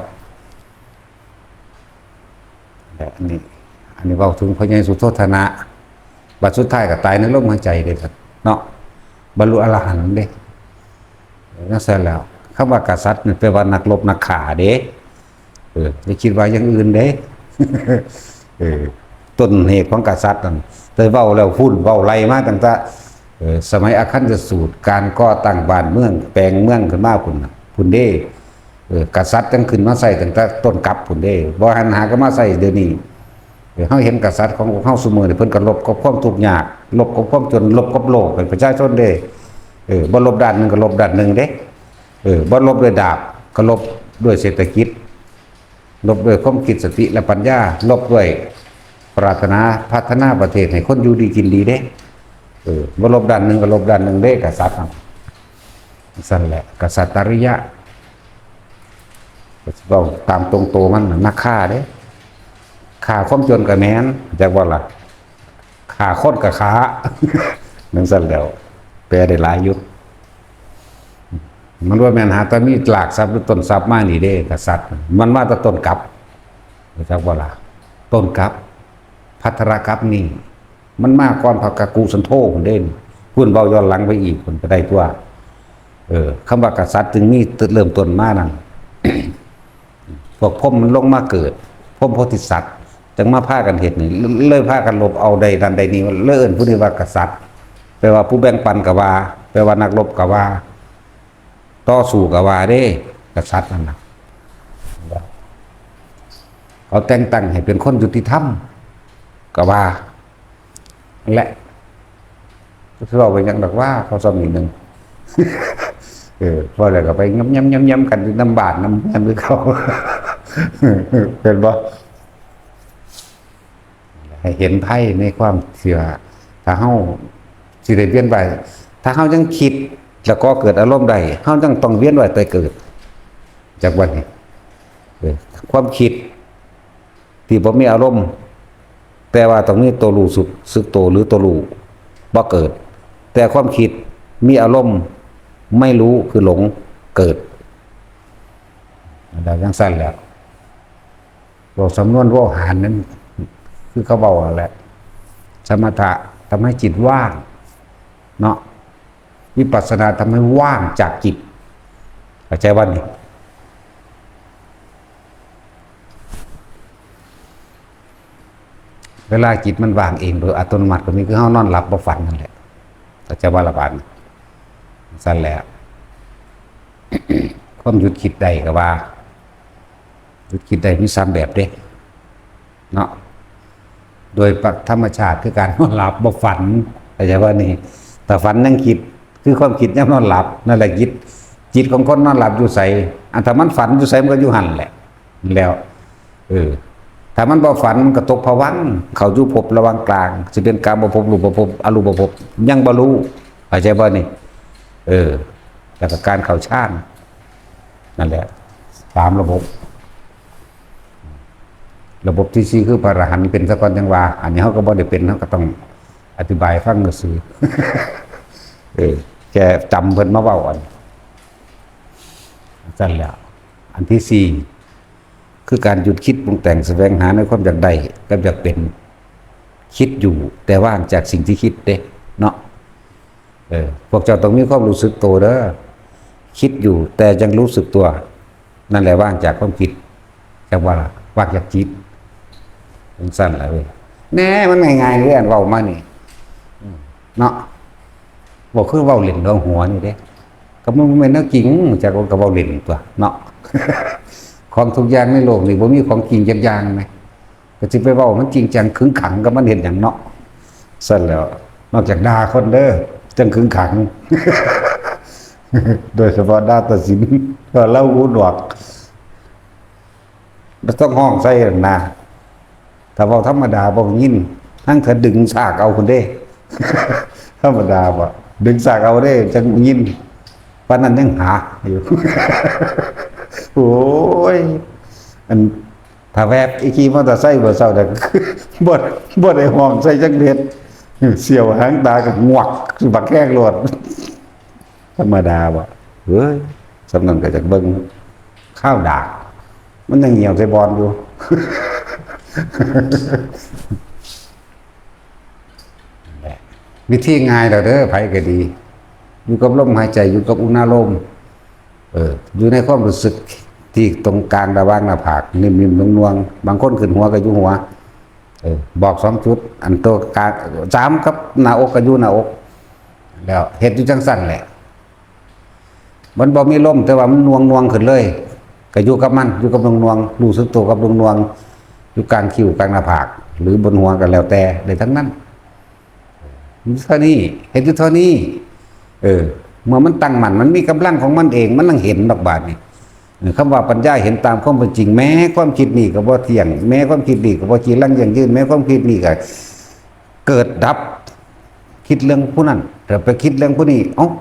อันนี้เว้าถึงพระใหญ่สุโธทนะบัดสุดท้ายก็ตายในลมหายใจเด้ครับเนาะบรรลุอรหันต์เด้นั่นแสดงแล้วคำว่ากษัตริย์นี่แปลว่านักรบนักฆ่าเด้อย่าคิดว่าอย่างอื่นเด้ ต้นเหตุของกษัตริย์นั่นแต่เว้าแล้วพูดเว้าไล่มาตั้งแต่สมัยอาคันตสูตรการก่อตั้งบ้านเมืองแปลงเมืองขึ้นมาพุ่นเด้กษัตริย์จังขึ้นมาใส่ตั้งแต่ต้นกับพุ่นเด้บ่หันหาก็มาใส่เดี๋ยวนี้เฮาเห็นกษัตริย์ของเฮาซุมื้อนี่เพิ่นก็ลบกับความทุกข์ยากลบกับความจนลบกับโลกเป็นประชาชนเด้บ่ลบด้านนึงก็ลบด้านนึงเด้บ่ลบด้วยดาบก็ลบด้วยเศรษฐกิจลบด้วยความคิดสติและปัญญาลบด้วยปรารถนาพัฒนาประเทศให้คนอยู่ดีกินดีเด้บ่ลบด้านนึงก็ลบด้านนึงเด้กษัตริย์สั่นแหละกษัตริยะก็สิเว้าตามตรงโตมันนักฆ่าเด้ ขาความจนกับแม้นจากว่าล่ะขาค้นกับขา นั่นสั่นแล้วแปลได้หลายยุคมันว่าแม่นหาแต่มีหลากทรัพย์หรือต้นทรัพย์มานี่เด้กษัตริย์มันว่าแต่ต้นกับจากว่าล่ะต้นกับพัทรกับนี่มันมากก่อนพระกกูสันโธคนเด่นพูดเบาย้อนหลังไปอีกคนก็ได้ตัวคำว่ากษัตริย์จึงมีเริ่มต้นมานั่น พวกพรหมมันลงมาเกิดพรหมโพธิสัตว์จึงมาพากันเหตุนี่เลยพากันลบเอาใดดันใดนี้เลื่อนผู้นี้ว่ากษัตริย์แปลว่าผู้แบ่งปันกับว่าแปลว่านักรบกับว่าต่อสู้กับว่าเด้กษัตริย์นั่นนะเขาแต่งตั้งให้เป็นคนยุติธรรมกับว่าแหละก็เราไปยังดอกว่าเขาสมีหนึ่ง พอแล้วก็ไปย้ำกันน้ำบาดน้ำกันหรือเขา เป็นบ่ให้เห็นไพ่ในความเชื่อถ้าเฮาสิได้เวียนไปถ้าเฮายังคิดแล้วก็เกิดอารมณ์ใดเฮายังต้องเวียนไว้แต่เกิดจากวันนี้ความคิดที่บ่มีอารมณ์แต่ว่าต้องมีตัวรู้สึกตัวหรือตัวรู้บ่เกิดแต่ความคิดมีอารมณ์ไม่รู้คือหลงเกิดได้ยังสั้นแล้วบอกสำนวนว่าหารนั้นคือเขาบอกอะไรสมถะทำให้จิตว่างเนาะวิปัสสนาทำให้ว่างจากจิตเข้าใจว่านี่เวลาจิตมันว่างเองโดยอัตโนมัติก็มีคือเฮานอนหลับบ่ฝันนั่นแหละเข้าใจว่าละบาดสั้นแล้ว ความหยุดคิดได้ก็ว่าหยุดคิดได้มี3แบบเด้เนาะโดยธรรมชาติคือการนอนหลับบ่ฝันเข้าใจว่านี่แต่ฝันนั่งคิดคือความคิดยามนอนหลับนั่นแหละจิตของคนนอนหลับอยู่ไสอันถ้ามันฝันอยู่ไสมันก็อยู่หั่นแหละแล้วถ้ามันบ่ฝันมันก็ตกภวังค์เข้าอยู่ภพระหว่างกลางสิเป็นกามภพรูปภพอรูปภพยังบ่รู้เข้าใจบ่นี่แล้วก็การเข้าฌานนั่นแหละ3ระบบที่4คือพระอรหันต์เป็นสะก่อนจังว่าอันนี้เฮาก็บ่ได้เป็นเฮาก็ต้องอธิบายฟังซื่อ แกจำเพิ่นมาเว้าอันนั่นแหละอันที่4คือการหยุดคิดปรุงแต่งแสวงหาในความอยากได้กับอยากเป็นคิดอยู่แต่ว่างจากสิ่งที่คิดเด้เนาะพวกเจ้าต้องมีความรู้สึกตัวเด้อคิดอยู่แต่ยังรู้สึกตัวนั่นแหละว่างจากความคิดจากว่าว่างจากจิตสั้นๆแหละเว้ยแน่มันง่ายๆเรื่องเว้ามานี่เนาะบอกคือเว้าเล่นเอาหัวนี่เด้ก็มันแม่นแนวจริงจากก็เว้าเล่นตัวเนาะ ของทุกอย่างในโลกนี่บ่มีของจริงจักอย่างมั้ยก็สิไปเว้ามันจริงจังขึงขังก็มันเห็นหยังเนาะซั่นแล้วนอกจากด่าคนเด้อจังขึงขัง โดยเฉพาะด่าตัดสินก็เล่าหูหนวกมันต้องห้องใส่นะถ้าเว้าธรรมดาบ่ยินทั้งเถดึงสากเอาคนเด้ ธรรมดาบ่ดึงสากเอาเด้จังยินปานนั้นยังหาอยู่ โอ้ยอันถ้าแวบอีกทีมอเตอร์ไซค์บ่เซาได้ บ่ได้ห้องใส่จักเด็ดเสียวหางตาก็งวกสิบักแกล้งโลด ธรรมดาบ่เฮ้ยสำนักก็จะเบิ่งข้าวดากมันยังเหี่ยวใส่บอลอยู่ วิธีง่ายแล้วเด้อไผก็ดีอยู่กับลมหายใจอยู่กับอุณหภูมิอยู่ในความรู้สึกที่ตรงกลางระหว่างหน้าผากนิ่มๆนวลๆบางคนขึ้นหัวก็อยู่หัวบอก2จุดอันตัวกลาง3กับหน้าอกก็อยู่หน้าอกแล้วเฮ็ดอยู่จังซั่นแหละมันบ่มีลมแต่ว่ามันนวงขึ้นเลยก็อยู่กับมันอยู่กับนวงรู้สึกตัวกับนวงอยู่กลางคิ้วกลางหน้าผากหรือบนหัวก็แล้วแต่ได้ทั้งนั้นเท่านี้เห็นอยู่เท่านี้เมื่อมันตั้งมั่นมันมีกำลังของมันเองมันนั่งเห็นดอกบาดนี่คำว่าปัญญาเห็นตามความเป็นจริงแม้ความคิดนี่ก็บ่เที่ยงแม้ความคิดนี่ก็บ่จีรังยั่งยืนแม้ความคิดนี่ก็เกิดดับคิดเรื่องผู้นั้นแต่ไปคิดเรื่องผู้นี้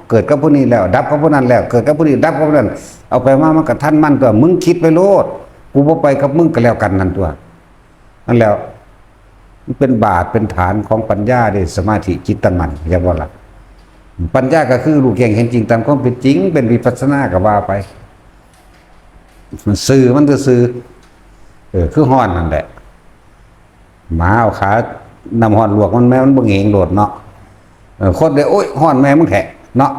เกิดกับผู้นี้แล้วดับกับผู้นั้นแล้วเกิดกับผู้นี้ดับกับผู้นั้นเอาไปมามันก็ทันมันตัวมึงคิดไปโลดกูบ่ไปกับมึงก็แล้วกันนั่นตัว นั่นแล้วมันเป็นบาทเป็นฐานของปัญญาเด้สมาธิจิตตั้งมั่นอย่างว่าล่ะปัญญาก็คือรู้แจ้งเห็นจริงตามความเป็นจริงเป็นวิปัสสนาก็ว่าไปมันซื่อมันจะซื่อคือฮ้อนนั่นแหละหมาเอาขานำฮ้อนลวกมันแม่มันบ่เหงโดดเนาะคนได้โอ๊ยฮ้อนแม่มึงแท้เนาะ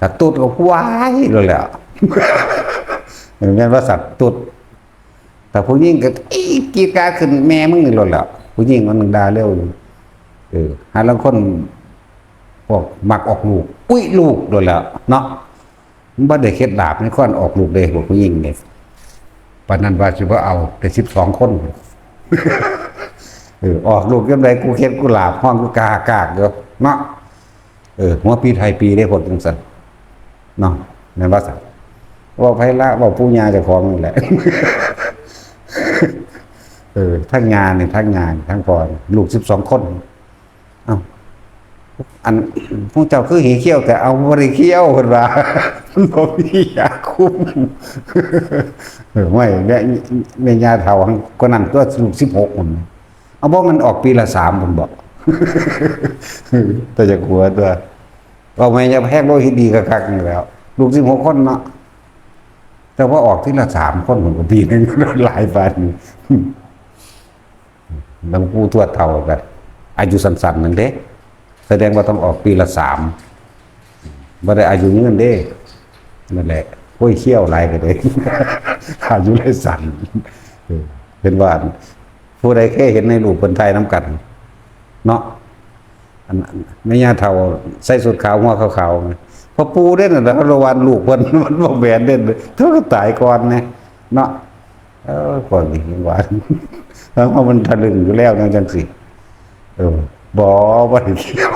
ถ้าตุดก็ว้ายเลยแหละแม่นว่าสัตว์ตุดแต่ผู้หญิงก็กีดกาขึ้นแม่มึงนี่เลยแหละผู้หญิงมันด่าเร็วหาแล้วคนพวกมักออกลูกอุ้ยลูกเลยแหละเนาะมันบ่ได้เคล็ดลับในคนออกลูกเด้พวกผู้หญิงนี่ปานนั้นว่าสิบ่เอาแต่12คนออกลูกจังไดกูเฮ็ดกูลาบห้องกูกากเด้อเนาะหัวปีไทยปีได้ผลจังซั่นเนาะแม่นว่าซั่นว่าไผละว่าปู่ย่าเจ้าของนั่นแหละทั้งงานนี่ทั้งงานทั้งพรลูก12คนเอ้าอันพวกเจ้าคือหีเขี้ยวแต่เอาบ่ได้เขี้ยวเพิ่นว่ามันบ่มียาคุมไม่แม่ย่าเฒ่าคนนั้นตัวลูก16คนเอาบ่มันออกปีละ3ผมบอกตัวจะกลัวตัวเอาแม่ย่าแพกโลหิตดีคักๆนี่แล้วลูก16คนเนาะแต่ว่าออกทีละ3คนผมก็ปีนึงหลายบาทหลวงปู่ทวดเฒ่าแบบอายุสั้นๆนั่นเด้แสดงว่าต้องออกปีละ3บ่ได้อายุยืนเด้นั่นแหละห้วยเขี้ยวหลายก็ได้อายุเลยสั้นเป็นว่าผู้ใดแค่เห็นในรูปคนไทยน้ำกันเนาะแม่ย่าเฒ่าใส่สุดขาวหัวขาวๆพอปูเด่นน่ะระวันลูกเพิ่นมันบ่แม่นเด่นเท่าก็ตายก่อนนะเนาะก่อนนี่ว่าแล้วมันทะลึ่งอยู่แล้วจังซี่บ่ได้เกี่ยว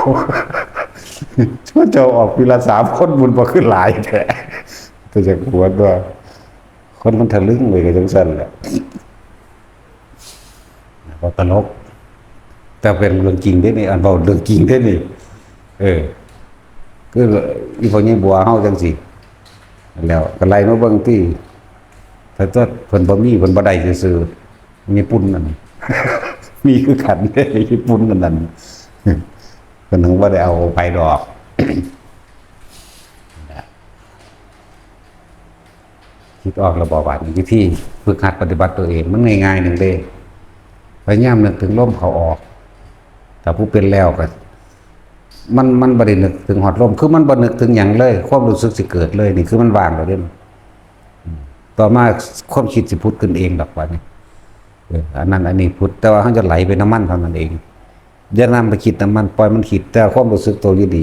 ชั่วเจ้าออกปีละ3คนบุญบ่ขึ้นหลายแท้แต่จะปวดว่าคนมันทะลึ่งเลยก็จังซั่นแหละบ่ตลกแต่เป็นเรื่องจริงเด้นี่อันเว้าเรื่องจริงเด้นี่คืออีพวกนี้บัวเฮาจังซี่แล้วก็ไล่มาเบิ่งที่ถ้าตัวเพิ่นบ่มีเพิ่นบ่ได้ซื่อๆญี่ปุ่นนั่นมีคือกันเด้ญี่ปุ่นนั่นเพิ่นถึงบ่ได้เอาไปดอกคิดออกแล้วบ่ว่าวิธีฝึกหัดปฏิบัติตัวเองมันง่ายๆนึงเด้พยายามนึกถึงลมเข้าออกถ้าผู้เป็นแล้วก็มันบ่ได้นึกถึงหอดลมคือมันบ่นึกถึงหยังเลยความรู้สึกสิเกิดเลยนี่คือมันว่างแล้วเด้ต่อมาความคิดสิพุทธขึ้นเองดอกว่านี่อันนั้นอันนี้พุทธแต่ว่าเขาจะไหลไปน้ำมันเท่านั้นเองอย่านำไปคิดน้ำมันปล่อยมันคิดแต่ความรู้สึกตัวดี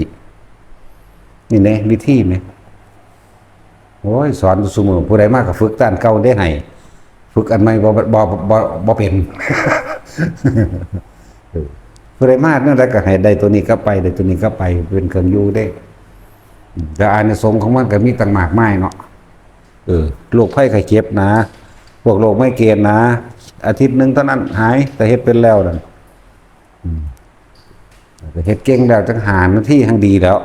นี่แหละวิธีมั้ยโอ้ยสอนซุมื้อผู้ใดมากก็ฝึกด้านเก่าได้ให้ฝึกอันใหม่บ่เป็นผู้ใดมากนั่นแหละก็ให้ได้ตัวนี้กลับไปได้ตัวนี้กลับไปเป็นเครื่องอยู่ได้แต่อานิสงส์ของมันก็มีต่างมากมายเนาะโรคภัยไข้เจ็บนะพวกโรคไมเกรนนะอาทิตย์นึงเท่านั้นหายแต่เฮ็ดเป็นแล้วนั่นเฮ็ดเก่งแล้วจังหานาทีทั้งดีแล้ว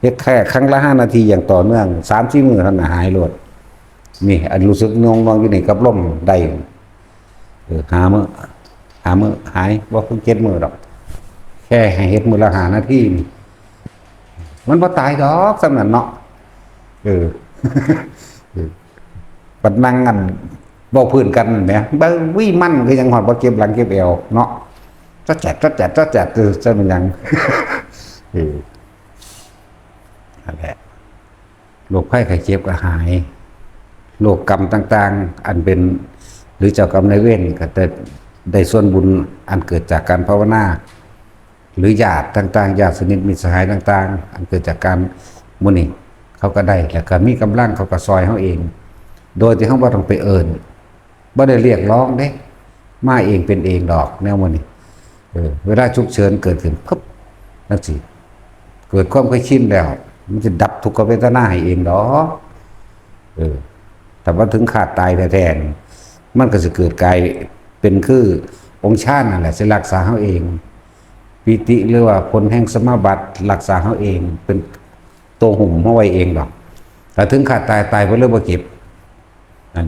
เฮ็ดแค่ครั้งละ5นาทีอย่างต่อเนื่อง 3-4 มื้อเท่านั้นหายโลดนี่อันรู้สึกงงๆอยู่นี่กับลมได้หามื้อหายบ่เพิ่ง7มื้อดอกแค่ให้เฮ็ดมื้อละ5นาทีมันบ่ตายดอกสำนั้นเนาะปัดนั่งกันบ่พื้นกันแหมบ่วิมันคือยังฮอดบ่เก็บหลังเก็บเอวเนาะจัดคือจะเป็นหยังนั่นแหละโรคภัยไข้เจ็บก็หายโรคกรรมต่างๆอันเป็นหรือเจ้ากรรมนายเวรก็ได้ส่วนบุญอันเกิดจากการภาวนาหรือญาติต่างๆญาติสนิทมิตรสหายต่างๆอันเกิดจากการมื้อนี้เขาก็ได้แล้วก็มีกำลังเขาก็ซอยเขาเองโดยที่เขาบ่ต้องไปเอิ้นบ่ได้เรียกร้องเด้มาเองเป็นเองดอกแนวมื้อนี้เวลาฉุกเฉินเกิดขึ้นปึ๊บนั่นสิเกิดความเคยชินแล้วมันจะดับทุกขเวทนาให้เองดอกแต่ว่าถึงขาดตายแท้ๆมันก็สิเกิดกลายเป็นคือองค์ฌานนั่นแหละสิรักษาเขาเองปิติหรือว่าผลแห่งสมาบัติรักษาเขาเองเป็นตัวหุ่มเฮาไว้เองดอกแต่ถึงขาดตายไปเรื่องบ่เก็บ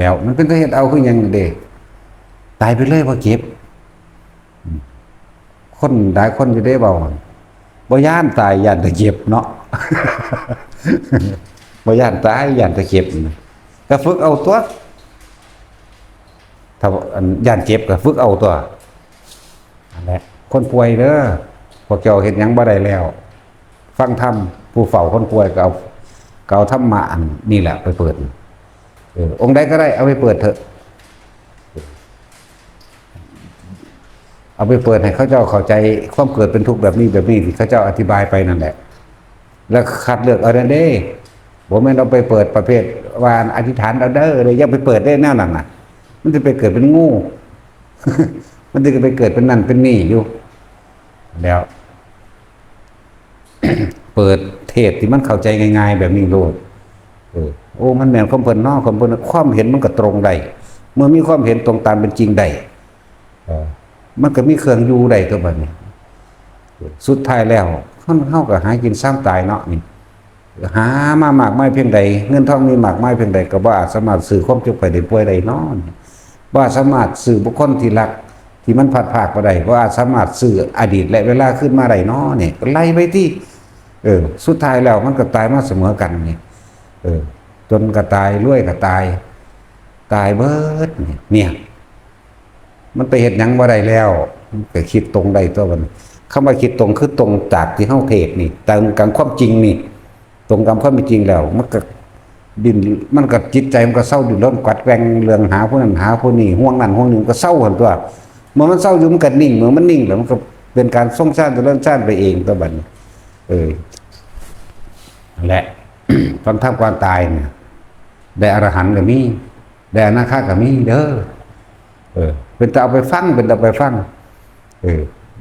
แล้วมันเป็นเหตุเอาคือหยังเด้ ตายไปเลยบ่เจ็บคนหลายคนจะได้เบาบ่ย่านตายย่านแต่เจ็บเนาะ บ่ย่านตายย่านแต่เจ็บก็ฝึกเอาตัวถ้าอันย่านเจ็บก็ฝึกเอาตัวนั่นแหละคนป่วยเด้อพวกเจ้าเฮ็ดหยังบ่ได้แล้ว ฟังธรรมผู้เฝ้าคนป่วยก็เอาธรรมะอันนี่แหละไปเปิดองค์ใดก็ได้เอาไปเปิดเถอะเอาไปเปิดให้เขาเจ้าเข้าใจความเกิดเป็นทุกข์แบบนี้ที่เขาเจ้าอธิบายไปนั่นแหละแล้วคัดเลือกเอาเด้ผมไม่ต้องไปเปิดประเภทว่าอธิษฐานเอาเด้อเลยอย่าไปเปิดได้แนวนั้นน่ะมันจะไปเกิดเป็นงู มันจะไปเกิดเป็นนั่นเป็นนี่อยู่แล้ว เปิดเทศที่มันเข้าใจง่ายๆแบบนี้โลดโอ้มันแม่นความเพิ่นนอกความเพิ่นความเห็นมันก็ตรงได้เมื่อมีความเห็นตรงตามเป็นจริงได้มันก็มีเครื่องอยู่ได้ตัวบัดนี้สุดท้ายแล้วเฮาก็หากินซ้ำตายเนาะนี่หามามากมายเพียงใดเงินทองมีมากมายเพียงใดก็บ่อาจสามารถซื้อความเจ็บไข้ได้ป่วยได้เนาะบ่สามารถซื้อบุคคลที่รักที่มันพัดภาคบ่ได้บ่อาจสามารถซื้ออดีตและเวลาขึ้นมาได้เนาะนี่ไล่ไปที่สุดท้ายแล้วมันก็ตายมาเสมอกันนี่จนก็ตายรวยก็ตายเบิดเนี่ยมันไปเฮ็ดหยังบ่ได้แล้วก็คิดตรงได้ตัวมันคำว่าคิดตรงคือตรงจากที่เฮาเทศนี่ตรงกับความจริงนี่ตรงกับความเป็นจริงแล้วมันก็ดิ้นมันก็จิตใจมันก็เศร้าดิ้นรนกัดแกว่งเรื่องหาผู้นั้นหาผู้นี้ห่วงนั้นห่วงนี้ก็เศร้าหั่นตัวเมื่อมันเศร้าอยู่มันก็นิ่งเมื่อมันนิ่งแล้วมันก็เป็นการส่งชาติเจริญชาติไปเองตัวบัดนี้และ ฟังธรรมความตายเนี่ยได้อรหันต์ก็มีได้อนาคาก็มีเด้อเป็นแต่เอาไปฟังเป็นแต่เอาไปฟัง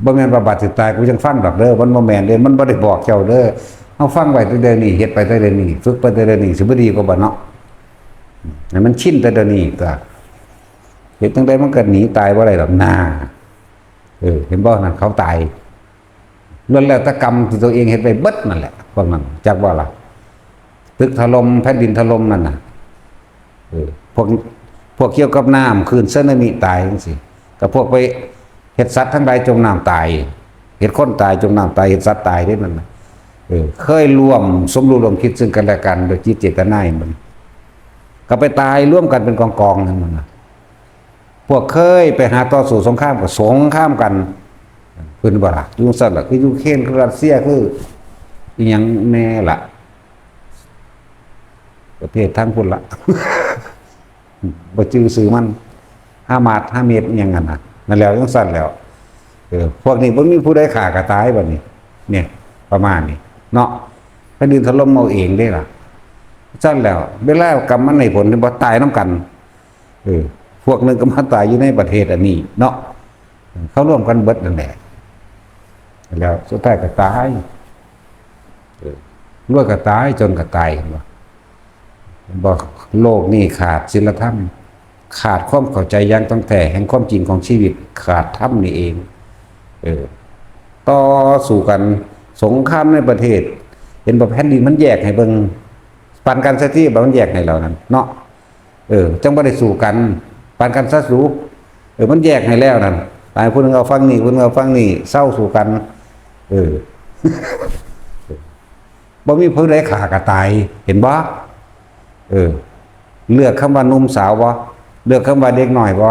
บ่แม่นว่าบัดสิตายกูยังฟังดอกเด้อมันบ่แม่นเด้มันบ่ได้บอกเจ้าเด้อเฮาฟังไว้แต่เดี๋ยวนี้เฮ็ดไปแต่เดี๋ยวนี้ฝึกไปแต่เดี๋ยวนี้สิบ่ดีกว่าบ่เนาะให้มันชินแต่เดี๋ยวนี้ก็เฮ็ดจังได๋มันก็หนีตายบ่ได้ดอกนาเห็นบ่นั่นเขาตายล้วนแล้วแต่กรรมที่ตัวเองเฮ็ดไว้เบิดนั่นแหละพวกนั้นจักว่าล่ะตึกถล่มแผ่นดินถล่มนั่นน่ะพวกเกี่ยวกับน้ำคลื่นสึนามิตายจังซี่ก็พวกไปเฮ็ดสัตว์ทั้งหลายจมน้ำตายเฮ็ดคนตายจมน้ำตายเฮ็ดสัตว์ตายได้นั่นน่ะเคยร่วมสมรู้ร่วมคิดซึ่งกันและกันโดยจิตเจตนามันก็ไปตายร่วมกันเป็นกองๆนั่นน่ะพวกเคยไปหาต่อสู้สงครามก็สงครามกันเพิ่นบ่ล่ะอยู่ซั่นล่ะคือยูเครนคือรัสเซียคืออีหยังแน่ล่ะประเทศทั้งพุ่นละ บ่จื้อซื้อมันฮามาดฮาเมดอิหยังงั้นน่ะนั่นแล้วจังซั่นแล้วพวกนี้บ่มีผู้ใดฆ่าก็ตายบัดนี้เนี่ยประมาณนี้เนาะแผ่นดินถล่มเอาเองได้ล่ะซั่นแล้วเวลากรรมมันให้ผลบ่ตายนำกันพวกนึงก็มาตายอยู่ในประเทศอันนี้เนาะเขาร่วมกันเบิดนั่นแหละแล้วสุดท้ายก็ตายรวยก็ตายจนก็ตายบอกโลกนี้ขาดศีลธรรมขาดความเข้าใจอย่างตั้งแต่แห่งความจริงของชีวิตขาดธรรมนี่เองต่อสู่กันสงครามในประเทศเห็นแบบแผ่นดินมันแยกให้เบิ่งปันกันซะที่แบบมันแยกให้เรานั้นเนาะจังบ่ได้สู่กันปันกันซะสู่มันแยกให้แล้วนั่นตายผู้นึงเอาฟังนี่ผู้นึงเอาฟังนี่เศร้าสู่กันบ่มีผู้ใดฆ่าก็ตายเห็นบ่เลือกคำว่าหนุ่มสาวบ่เลือกคำว่าเด็กน้อยบ่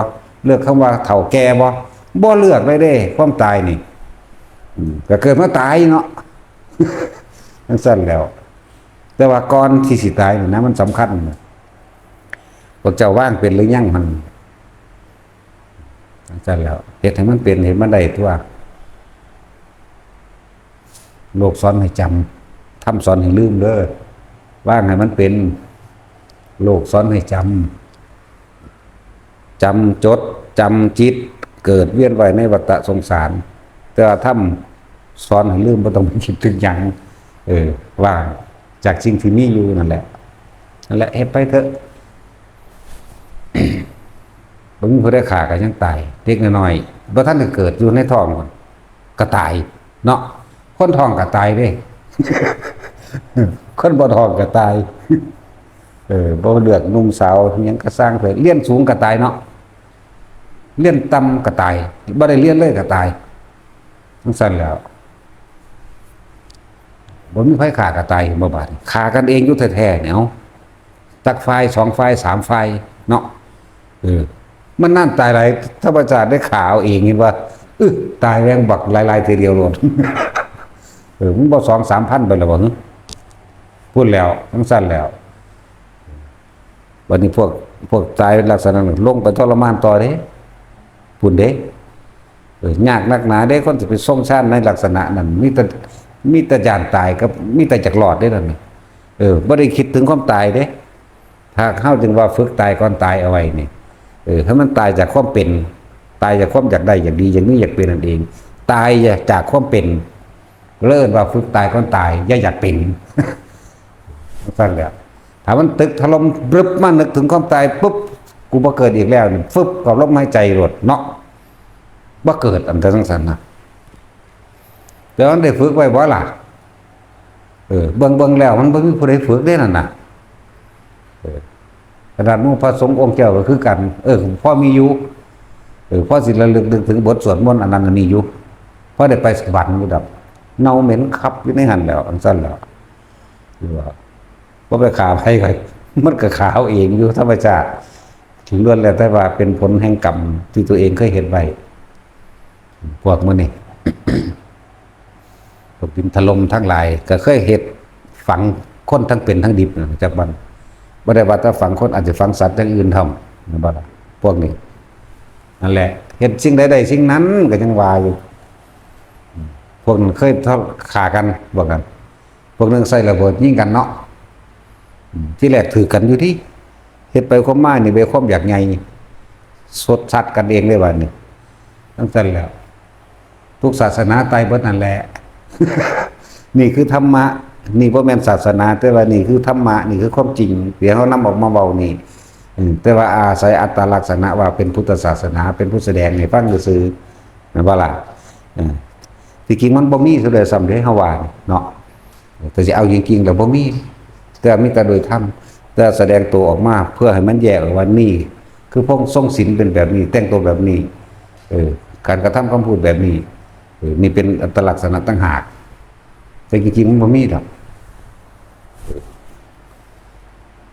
เลือกคำว่าเฒ่าแก่บ่เลือกเลยเด้ความตายนี่ก็เกิดมาตายเนาะ จังซั่นแล้วแต่ว่าก่อนที่สิตายนี่นะมันสำคัญพวกเจ้าว่างเป็นหรือยังมันจังซั่นแล้วเฮ็ดให้มันเป็นเห็นมันได้ตัวโลกสอนให้จำธรรมสอนให้ลืมเด้อว่างให้มันเป็นโลกสอนให้จำจดจำจิตเกิดเวียนว่ายในวัฏสงสารแต่ว่าธรรมสอนให้ลืมบ่ต้องไปคิดถึงหยังว่างจากสิ่งที่มีอยู่นั่นแหละเฮ็ดไปเถอะบ่มีผู้ใดฆ่าก็ยังตายเด็กน้อยๆบ่ทันได้เกิดอยู่ในท้องก็ตายเนาะคนท้องก็ตายเด้ คนบ่ท้องก็ตายบ่เลือกหนุ่มสาวหยังก็สร้างเถอะเรียนสูงก็ตายเนาะ เลี้ยนต่ำก็ตายบ่ได้เลี้ยนเลยก็ตายทั้งสั้นแล้วบ่มีไผฆ่าก็ตายบ่บาดฆ่ากันเองอยู่แท้ๆเนี่ยเอาจักฝ่าย2ฝ่าย3ฝ่ายเนาะมันนั่นตายหลายธรรมชาติได้ข่าวเองเห็นว่าตายแรงบักหลายๆทีเดียวโลดมันบ่2-3 พันไปแล้วบ่พูดแล้วทั้งสั้นแล้ววันนี้พวกตายลักษณะนั้นลงไปทรมานต่อเด้พูดเด้ยากนักหนาเด้คนสิไปส่งชาติในลักษณะนั้นมีแต่ญาณตายกับมีแต่จักรอดได้นั่นนี่บ่ได้คิดถึงความตายเด้ถ้าเฮาจึงว่าฝึกตายก่อนตายเอาไว้นี่ถ้ามันตายจากความเป็นตายจากความอยากได้อยากดีอย่างนี้อยากเป็นนั่นเองตายจากความเป็นเลิ่นว่าฝึกตายก่อนตายอย่าอยากเป็นสั้นแล้วถ้ามันตึกถล่มบรึบมานึกถึงความตายปุ๊บกูบ่เกิดอีกแล้วนี่ฟึบกับลมหายใจหลดเนาะบ่เกิดอันแต่จังซั่นนะแล้วมันได้ฝึกไว้บ่ล่ะเบิ่งแล้วมันบ่มีผู้ใดฝึกได้นั่นน่ะขนาดหมู่พระสงฆ์องค์เจ้าก็คือกันพ่อมีอยู่พ่อสิระลึกนึกถึงบทสวดมนต์อันนั้นอันนี้อยู่พ่อได้ไปสวรรค์อยู่ดับเน่าเหม็นคับอยู่ในหันแล้วอันซั่นแล้วคือว่าบ่ไปฆ่าไผไผมันก็ขาวเองอยู่ธรรมชาติล้วนแล้วแต่ว่าเป็นผลแห่งกรรมที่ตัวเองเคยเฮ็ดไว้พวกมื้อนี้ พวกดินถล่มทั้งหลายก็เคยเฮ็ดฝังคนทั้งเป็นทั้งดิบจากบ้านบ่ได้ว่าแต่ฝังคนอาจจะฝังสัตว์อย่างอื่นทำนะบ่ล่ะพวกนี้นั่นแหละเฮ็ดสิ่งใดๆสิ่งนั้นก็ยังว่าอยู่พวกนั้นเคยฆ่ากันพวกนั้นพวกนึงใส่ระเบิดยิงกันเนาะที่แรกถือกันอยู่ที่เฮ็ดไปความมานี่ไปความอยากไงสดสัตว์กันเองเลยว่านี่ตั้งแต่แล้วทุกศาสนาตายเบิดนั่นแหละ นี่คือธรรมะนี่บ่แม่นศาสนาแต่ว่านี่คือธรรมะนี่คือความจริงเดี๋ยวเฮานำออกมาเว้านี่แต่ว่าอาศัยอัตลักษณะว่าเป็นพุทธศาสนาเป็นผู้แสดงให้ฟังซื่อๆนั่นบ่ล่ะที่จริงมันบ่มีซะเลยซ้ำเด้เฮาว่าเนาะแต่สิเอาจริงๆแล้วบ่มีแต่มีแต่โดยธรรมแต่แสดงตัวออกมาเพื่อให้มันแยกออกว่านี่คือพวกทรงศีลเป็นแบบนี้แต่งตัวแบบนี้การกระทำคำพูดแบบนี้นี่เป็นอัตลักษณะต่างหากแต่จริงๆมันบ่มีหรอก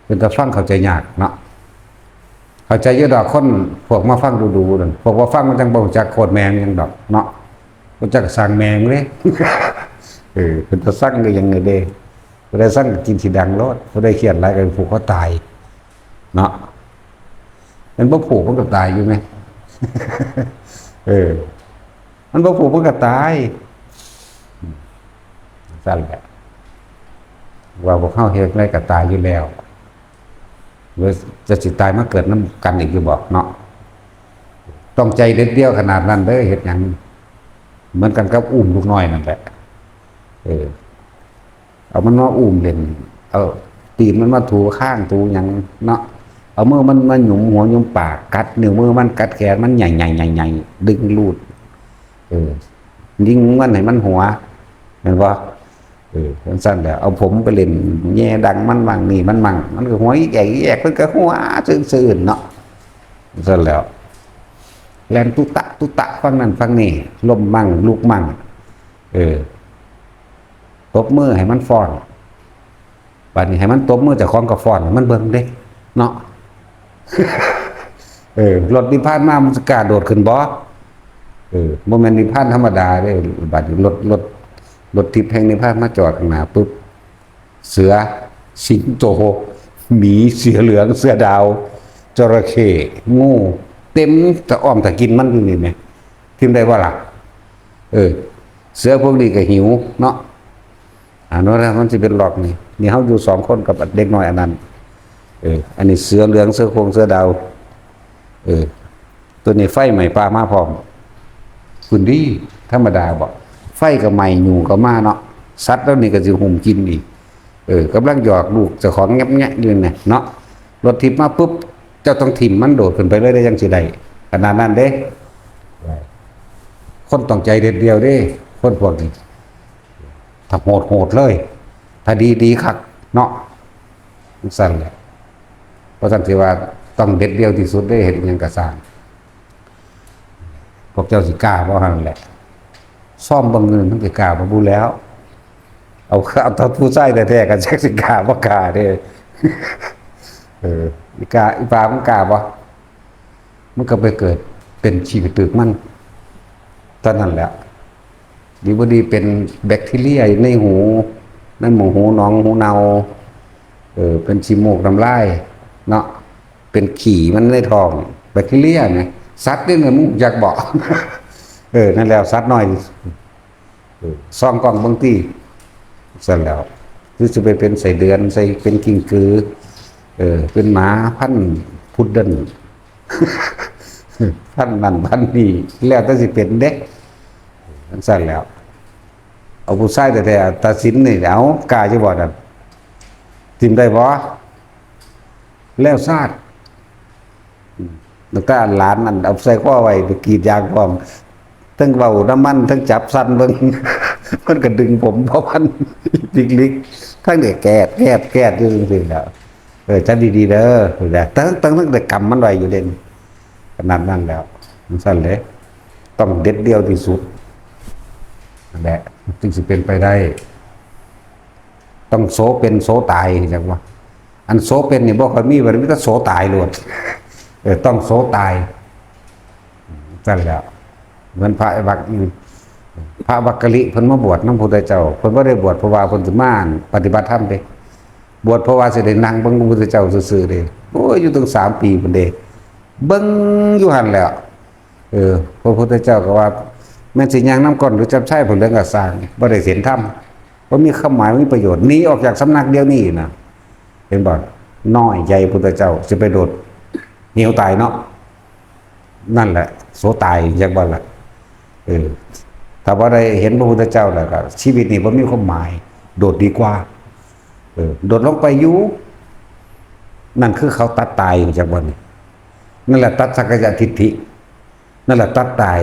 เป็นแต่ฟังเข้าใจยากเนาะเข้าใจเยอะดอกคนพวกมาฟังดูๆนั่นพวกว่าฟังมันจังบ่รู้จักโคตรแมงยังดอกเนาะบ่จักสร้างแมงเลย เป็นตะสั่งก็ยังไงเด้บ่ได้สั่งกินสิดังรอดบ่ได้เครียดหลายก็ผูกคอตายเนาะมันบ่ผูกมันก็ตายอยู่ไหม มันบ่ผูกมันก็ตายสั่นแหละว่าพวกเฮาเฮ็ดอะไรก็ตายอยู่แล้วหรือจะสิตายมาเกิดนำกันอีกอยู่บ่เนาะต้องใจเด็ดเดียวขนาดนั้นเด้อเฮ็ดหยังเหมือนกันกับอุ้มลูกน้อยนั่นแหละเอามันมาอุ้มเล่นเอาตีนมันมาถูข้างถูหยังเนาะเอามือมันมาหยุมหัวหยุมปากกัดนิ้วมือมันกัดแขนมันใหญ่ๆๆๆดึงรูดยิงมันให้มันหัวเห็นบ่สั้นๆแล้วเอาผมไปเล่นแย่ดังมันมั่งนี่มันมั่งมันก็หัวแยกมันก็หัวซื่อๆเนาะสั้นแล้วแล่นตุตะฟังนั่นฟังนี่ลมมั่งลูกมั่งตบมือให้มันฟ้อนบัดนี้ให้มันตบมือเจ้าของก็ฟ้อนมันเบิ่งเด้เนาะ รถนิพพานมามันสิกล้าโดดขึ้นบ่บ่แม่นนิพพานธรรมดาเด้บัดนี้รถทิพย์แห่งนิพพานมาจอดข้างหน้าปุ๊บเสือสิงโตหมีเสือเหลืองเสือดาวจระเข้งูเต็มตะอ้อมตะกินมันอยู่นี่แหมทิ่มได้บ่ล่ะเสือพวกนี้ก็หิวเนาะโน้นมันสิเป็นหลอกนี่เฮาอยู่2คนกับเด็กน้อยอันนั้นอันนี้เสือเหลืองเสือโคร่งเสือดาวตัวนี้ไฟใหม่ปลามาพร้อมคุณดีธรรมดาบ่ไฟก็ใหม่อยู่ก็มาเนาะสัตว์แล้วนี่ก็สิหุ่มกินอีกกำลังหยอกลูกเจ้าของแงะๆอยู่เนี่ยเนาะรถทิพย์มาปุ๊บเจ้าต้องถิ่มมันโดดขึ้นไปเลยได้จังสิได้ขนาดนั้นเด้คนต้องใจเด็ดเดียวเด้คนพวกนี้ถ้าโหดเลยถ้าดีคักเนาะสั่นแหละเพราะฉะนั้นสิว่าต้องเด็ดเดียวที่สุดได้เห็นหยังก็สร้าง พวกเจ้าสิกล้าบ่หั่นแหละซ่อมเบิ่งเงินมันสิกล้าบ่บูแล้วเอาตอนผู้ชายแท้ๆกันจักสิกล้าบ่กล้าเด้อีกาอีปลามันกล้าบ่มันก็ไปเกิดเป็นชีวิตตึกมันตอนนั้นแหละดีบ่ดีเป็นแบคทีเรียในหูในหมู่หูหนองหูเนาเป็นขี้มูกน้ำลายเนาะเป็นขี่มันในท้องแบคทีเรียไงสัตว์นี่เนี่ยมึงอยากบอก นั่นแล้วสัตว์น้อยซ่องกล้องบางทีเสร็จแล้วคือจะไปเป็นใส่เดือนใส่เป็นกิ้งกือเป็นหมาพันธุ์พุดเดิ้ล พันธุ์นั่นพันธุ์นี่แล้วแต่สิเป็นเด็กนั่นเสร็จแล้วเอาผู้ชายแต่ตัดสินนี่เอากล้าจะบอกนั่นทิมได้บ่แล้วซาดแล้วก็หลานนั่นเอาใส่ข้อไว้ไปกรีดยางพร้อมทั้งเบาน้ำมันทั้งจับสั้นเบิ่ง มันก็ดึงผมเพราะมันลิกๆทั้งเด็กแกดอยู่จริงๆแล้วจัดดีๆเด้อแต่ตั้งแต่กำมันไว้อยู่เด่นขนาดนั้นแล้วมันสั้นเลยต้องเด็ดเดียวที่สุดนั่นแหละจึงสิเป็นไปได้ ต้องโซเป็นโซตายจังว่าอันโซเป็นนี่บ่ค่อยมีว่ามีแต่โซตายโลดต้องโซตายนั่นแหละเหมือนพระบักพระบักกะลิเพิ่นมาบวชนำพระพุทธเจ้าเพิ่นบ่ได้บวชเพราะว่าเพิ่นสิมาปฏิบัติธรรมเด้บวชเพราะว่าสิได้นั่งเบิ่งพระพุทธเจ้าซื่อๆเด้โอ้ยอยู่ถึง3 ปีพุ่นเด้เบิ่งอยู่หั่นแหล้วพระพุทธเจ้าก็ว่าแม่นสิย่างน้ำก้อนหรือจับใช้ผลเรื่องก็สร้างบ่ได้เห็นธรรมบ่มีความหมายมีประโยชน์หนีออกจากสำนักเดียวนี้นะเห็นบ่น้อยใจพุทธเจ้าสิไปโดดเหนียวตายเนาะนั่นแหละโสตายจักบ่ล่ะถ้าว่าได้เห็นพระพุทธเจ้าแล้วก็ชีวิตนี้บ่มีความหมายโดดดีกว่าโดดลงไปอยู่นั่นคือเขาตัดตายจากบ่นี่นั่นแหละตัดสักยะทิฏฐินั่นแหละตัดตาย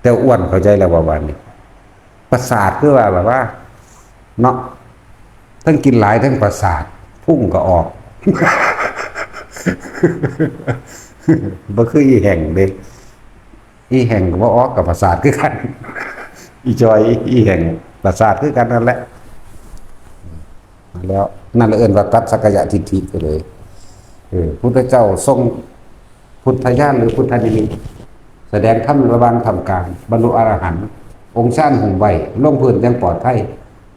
แต่อ้วนเข้าใจแล้วว่านี้ประสาทคือว่าแบบว่าเนาะทั้งกินหลายทั้งประสาทพุ่งก็ออก บ่คืออีแห่งเด้อีแห่งก็บ่ออกกับประสาทคือกัน อีจอยอีแห่งประสาทคือกันนั่นแหละแล้วนั่นเอิ้นว่าตัดสักยะทิฏฐิไปเลยพุทธเจ้าทรงพุทธญาณหรือพุทธนิมิตแสดงธรรมระหว่างทำกลางบรรลุอรหันต์องค์ชาติหุ่มไว้ลงพื้นยังปลอดภัย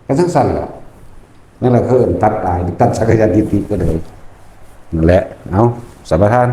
ก็ทั้งสั้นแหละนั่นแหละคือตัดตายตัดสักยะทิฏฐิไปเลยนั่นแหละเอาสัมปทาน